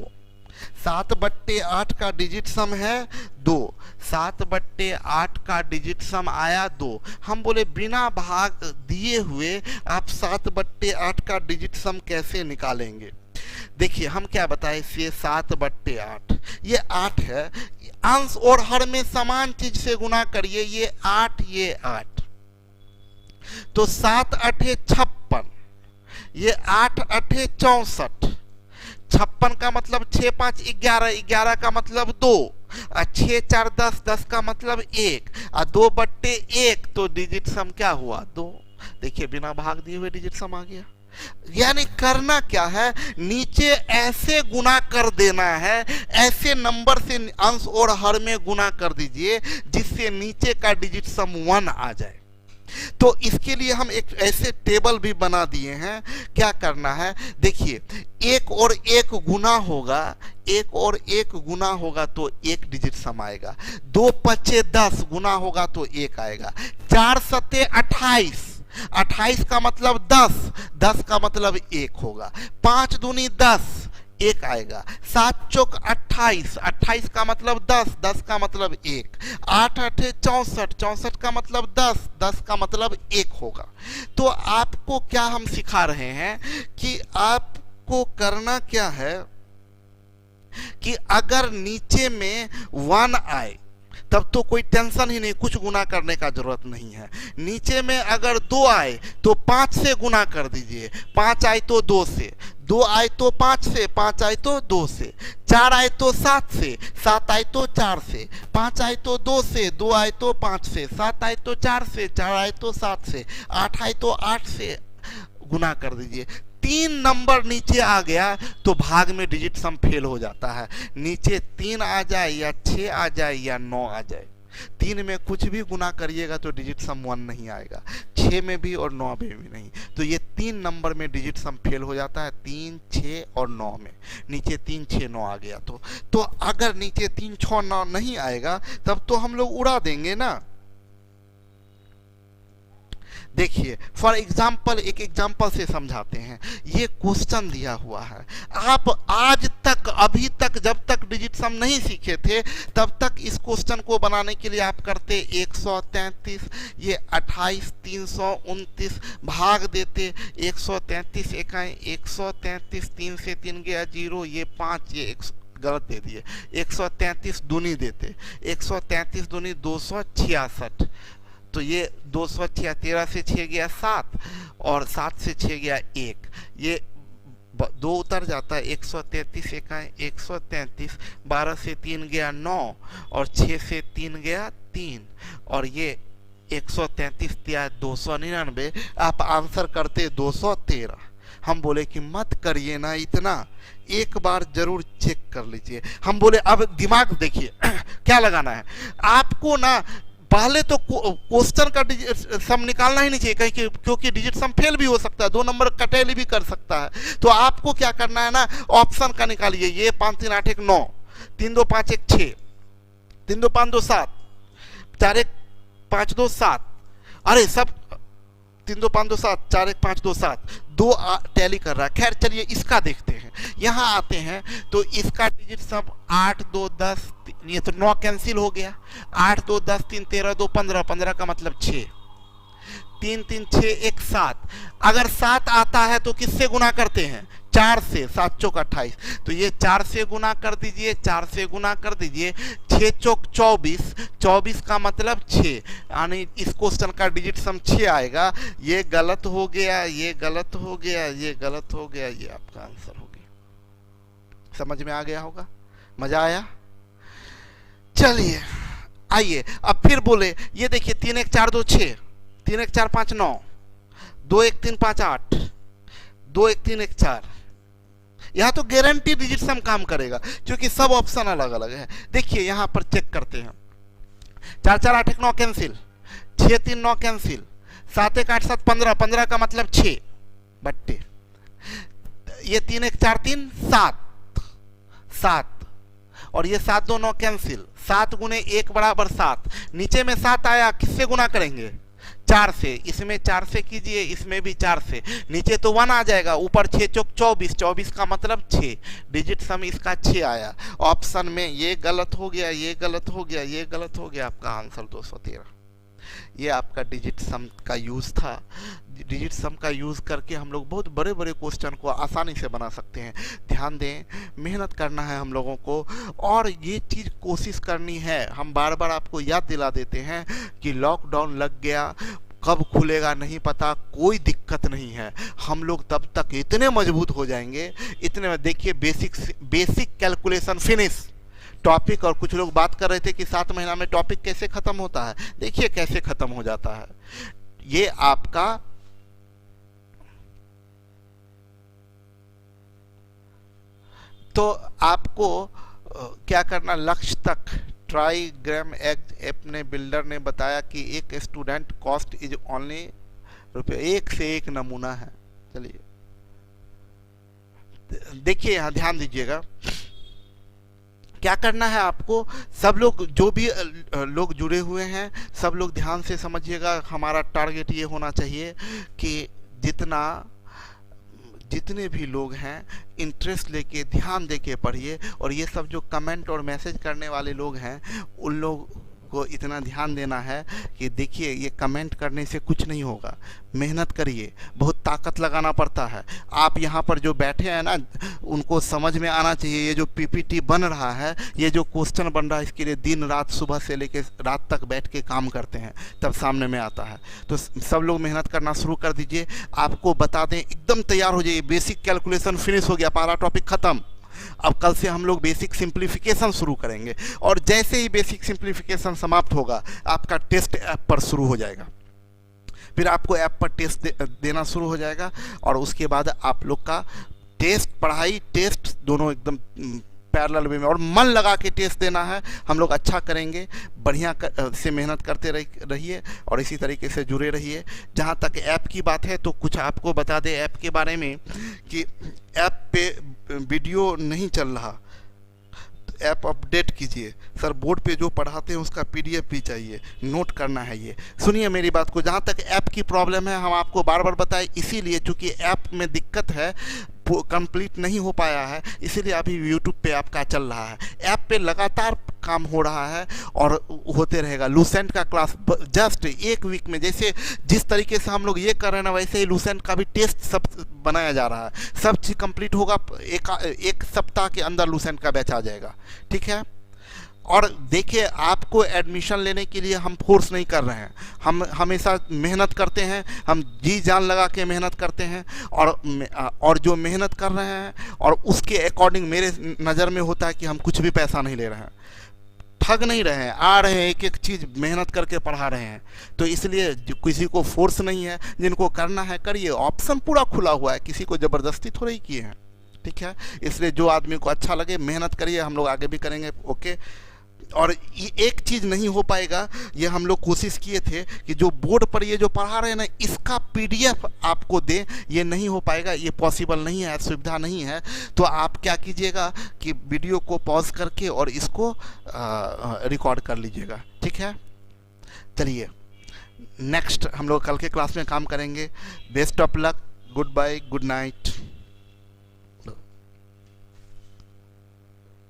Speaker 1: 7/8 का डिजिट सम है 2। 7/8 का डिजिट सम आया 2। हम बोले बिना भाग दिए हुए आप 7/8 का डिजिट सम कैसे निकालेंगे? देखिए हम क्या बताएं, ये 7/8 ये 8 है, अंश और हर में समान चीज से गुना करिए, ये 8 ये 8, तो 7 अठे 56, ये 8 अठे 64, 56 का मतलब 6 5 11, 11 का मतलब 2, 6 4 10, 10 का मतलब 1, 2/1, तो डिजिट सम क्या हुआ? 2। देखिए बिना भाग दिए हुए डिजिट सम आ गया। यानी करना क्या है, नीचे ऐसे गुना कर देना है, ऐसे नंबर से अंश और हर में गुना कर दीजिए जिससे नीचे का डिजिट सम 1 आ जाए। तो इसके लिए हम एक ऐसे टेबल भी बना दिए हैं। क्या करना है, देखिए 1 और 1 गुना होगा, 1 और 1 गुना होगा तो 1 डिजिट सम आएगा। 2 पचे 10 गुना होगा तो 1 आएगा। 4 सते 28, 28 का मतलब 10, 10 का मतलब 1 होगा। 5 दूनी 10, 1 आएगा। 7 चौक 28, 28 का मतलब 10, 10 का मतलब 1। 8 अठे 64, 64 का मतलब 10, 10 का मतलब 1 होगा। तो आपको क्या हम सिखा रहे हैं कि आपको करना क्या है कि अगर नीचे में 1 आए तब तो कोई टेंशन ही नहीं, कुछ गुना करने का जरूरत नहीं है। नीचे में अगर 2 आए तो 5 से गुना कर दीजिए, 5 आए तो 2 से, 2 आए तो 5 से, 5 आए तो 2 से, 4 आए तो 7 से, 7 आए तो 4 से, 5 आए तो 2 से, 2 आए तो 5 से, 7 आए तो 4 से, 4 आए तो 7 से, 8 आए तो 8 से गुना कर दीजिए। 3 नंबर नीचे आ गया तो भाग में डिजिट सम फेल हो जाता है। नीचे 3 आ जाए या 6 आ जाए या 9 आ जाए, 3 में कुछ भी गुना करिएगा तो डिजिट सम 1 नहीं आएगा, 6 में भी और 9 में भी नहीं। तो ये 3 नंबर में डिजिट सम फेल हो जाता है, 3 6 और 9 में। नीचे 3 6 9 आ गया तो अगर नीचे 3 6 9 नहीं आएगा तब तो हम लोग उड़ा देंगे ना। देखिए फॉर एग्जाम्पल, एक एग्जाम्पल से समझाते हैं। ये क्वेश्चन दिया हुआ है, आप आज तक अभी तक जब तक डिजिट सम नहीं सीखे थे तब तक इस क्वेश्चन को बनाने के लिए आप करते 133, ये 28 329 भाग देते 133 इकाई 133, 3 से 3 गया 0, ये 5, ये गलत दे दिए। 133 दूनी देते, 133 दूनी 266, तो ये 266, 13 से 6 गया 7 और 7 से 6 गया 1, ये 2 उतर जाता है। 133 इकाई 133, 12 से 3 गया 9 और 6 से 3 गया 3 और ये 133 दिया 299, आप आंसर करते 213। हम बोले कि मत करिए ना इतना, एक बार जरूर चेक कर लीजिए। हम बोले अब दिमाग देखिए क्या लगाना है आपको ना, पहले तो क्वेश्चन का सम निकालना ही नहीं चाहिए कहीं, क्योंकि डिजिट सम फेल भी हो सकता है, 2 नंबर कटेली भी कर सकता है। तो आपको क्या करना है ना, ऑप्शन का निकालिए। ये 5 3 8 1 9, 3 2 5 1 6, 3 2 5 2 7, 4 1 5 2 7, अरे सब 3 2 5 2 7, 4 1 5 2 7, 2 टैली कर रहा है। खैर चलिए इसका देखते हैं। यहाँ आते हैं तो इसका डिजिट सम 8 2 10, ये तो 9 कैंसिल हो गया। 8 2 10 3 13 2 15, 15 का मतलब 6, 3 3 6 1 7। अगर 7 आता है तो किससे गुना करते हैं? 4 से, 7 चौक 28, तो ये 4 से गुना कर दीजिए, 4 से गुना कर दीजिए। 6 चौक 24, 24 का मतलब 6, यानी इस क्वेश्चन का डिजिट सम 6 आएगा। ये गलत हो गया, ये गलत हो गया, ये गलत हो गया, ये आपका आंसर हो गया। समझ में आ गया होगा, मजा आया। चलिए आइए अब फिर बोले, ये देखिए 3 1 4 2 6, 3 1 4 5 9, 2 1 3 5 8, 2 1 3 1 4। यहाँ तो गारंटी डिजिट सम काम करेगा क्योंकि सब ऑप्शन अलग अलग है। देखिए यहाँ पर चेक करते हैं। 4 4 8 1 9 कैंसिल, 6 3 9 कैंसिल, 7 1 8 7 15, 15 का मतलब 6 बट्टे, ये 3 1 4 3 7 7, और ये 7 2 9 कैंसिल, 7 गुने 1 बराबर 7। नीचे में 7 आया, किससे गुना करेंगे? 4 से। इसमें 4 से कीजिए, इसमें भी 4 से। नीचे तो 1 आ जाएगा, ऊपर 6 चौक 24, 24 का मतलब 6। डिजिट सम इसका 6 आया। ऑप्शन में ये गलत हो गया, ये गलत हो गया, ये गलत हो गया, आपका आंसर 213। ये आपका डिजिट सम का यूज़ था। डिजिट सम का यूज़ करके हम लोग बहुत बड़े बड़े क्वेश्चन को आसानी से बना सकते हैं। ध्यान दें, मेहनत करना है हम लोगों को, और ये चीज़ कोशिश करनी है। हम बार बार आपको याद दिला देते हैं कि लॉकडाउन लग गया, कब खुलेगा नहीं पता, कोई दिक्कत नहीं है। हम लोग तब तक इतने मजबूत हो जाएंगे, इतने में देखिए बेसिक कैलकुलेशन फिनिश टॉपिक। और कुछ लोग बात कर रहे थे कि 7 महीना में टॉपिक कैसे ख़त्म होता है। देखिए कैसे ख़त्म हो जाता है। ये आपका तो आपको क्या करना, लक्ष्य तक ट्राईग्राम अपने बिल्डर ने बताया कि एक स्टूडेंट कॉस्ट इज ओनली रुपये, एक से एक नमूना है। चलिए देखिए यहाँ ध्यान दीजिएगा, क्या करना है आपको। सब लोग जो भी लोग जुड़े हुए हैं, सब लोग ध्यान से समझिएगा। हमारा टारगेट ये होना चाहिए कि जितने भी लोग हैं इंटरेस्ट लेके ध्यान देके पढ़िए, और ये सब जो कमेंट और मैसेज करने वाले लोग हैं उन लोग को इतना ध्यान देना है कि देखिए ये कमेंट करने से कुछ नहीं होगा। मेहनत करिए, बहुत ताकत लगाना पड़ता है। आप यहाँ पर जो बैठे हैं ना, उनको समझ में आना चाहिए ये जो पीपीटी बन रहा है, ये जो क्वेश्चन बन रहा है, इसके लिए दिन रात सुबह से लेकर रात तक बैठ के काम करते हैं, तब सामने में आता है। तो सब लोग मेहनत करना शुरू कर दीजिए। आपको बता दें, एकदम तैयार हो जाइए। बेसिक कैलकुलेशन फिनिश हो गया, पहला टॉपिक खत्म। अब कल से हम लोग बेसिक सिंप्लीफिकेशन शुरू करेंगे, और जैसे ही बेसिक सिंप्लीफिकेशन समाप्त होगा, आपका टेस्ट ऐप पर शुरू हो जाएगा। फिर आपको ऐप पर टेस्ट देना शुरू हो जाएगा, और उसके बाद आप लोग का टेस्ट, पढ़ाई टेस्ट दोनों एकदम पैरेलल वे में, और मन लगा के टेस्ट देना है। हम लोग अच्छा करेंगे, बढ़िया से मेहनत करते रहिए, और इसी तरीके से जुड़े रहिए। जहाँ तक ऐप की बात है, तो कुछ आपको बता दें ऐप के बारे में कि ऐप पे वीडियो नहीं चल रहा, तो ऐप अपडेट कीजिए। सर बोर्ड पे जो पढ़ाते हैं उसका PDF भी चाहिए, नोट करना है। ये सुनिए मेरी बात को, जहाँ तक ऐप की प्रॉब्लम है हम आपको बार बार बताएं, इसीलिए चूँकि ऐप में दिक्कत है, कंप्लीट नहीं हो पाया है, इसीलिए अभी यूट्यूब पे आपका चल रहा है। ऐप पे लगातार काम हो रहा है और होते रहेगा। लूसेंट का क्लास जस्ट 1 वीक में, जैसे जिस तरीके से हम लोग ये कर रहे हैं ना, वैसे ही लूसेंट का भी टेस्ट सब बनाया जा रहा है। सब चीज़ कंप्लीट होगा, एक सप्ताह के अंदर लूसेंट का बैच आ जाएगा, ठीक है। और देखिए, आपको एडमिशन लेने के लिए हम फोर्स नहीं कर रहे हैं, हम हमेशा मेहनत करते हैं, हम जी जान लगा के मेहनत करते हैं। और जो मेहनत कर रहे हैं और उसके अकॉर्डिंग मेरे नज़र में होता है कि हम कुछ भी पैसा नहीं ले रहे हैं, ठग नहीं रहे हैं, आ रहे हैं, एक एक चीज़ मेहनत करके पढ़ा रहे हैं। तो इसलिए किसी को फोर्स नहीं है, जिनको करना है करिए, ऑप्शन पूरा खुला हुआ है, किसी को ज़बरदस्ती थोड़ा ही किए हैं, ठीक है। इसलिए जो आदमी को अच्छा लगे मेहनत करिए, हम लोग आगे भी करेंगे, ओके। और एक चीज़ नहीं हो पाएगा, ये हम लोग कोशिश किए थे कि जो बोर्ड पर ये जो पढ़ा रहे हैं ना, इसका PDF आपको दें, ये नहीं हो पाएगा, ये पॉसिबल नहीं है, सुविधा नहीं है। तो आप क्या कीजिएगा कि वीडियो को पॉज करके और इसको रिकॉर्ड कर लीजिएगा, ठीक है। चलिए नेक्स्ट हम लोग कल के क्लास में काम करेंगे। Best of luck, goodbye, good night.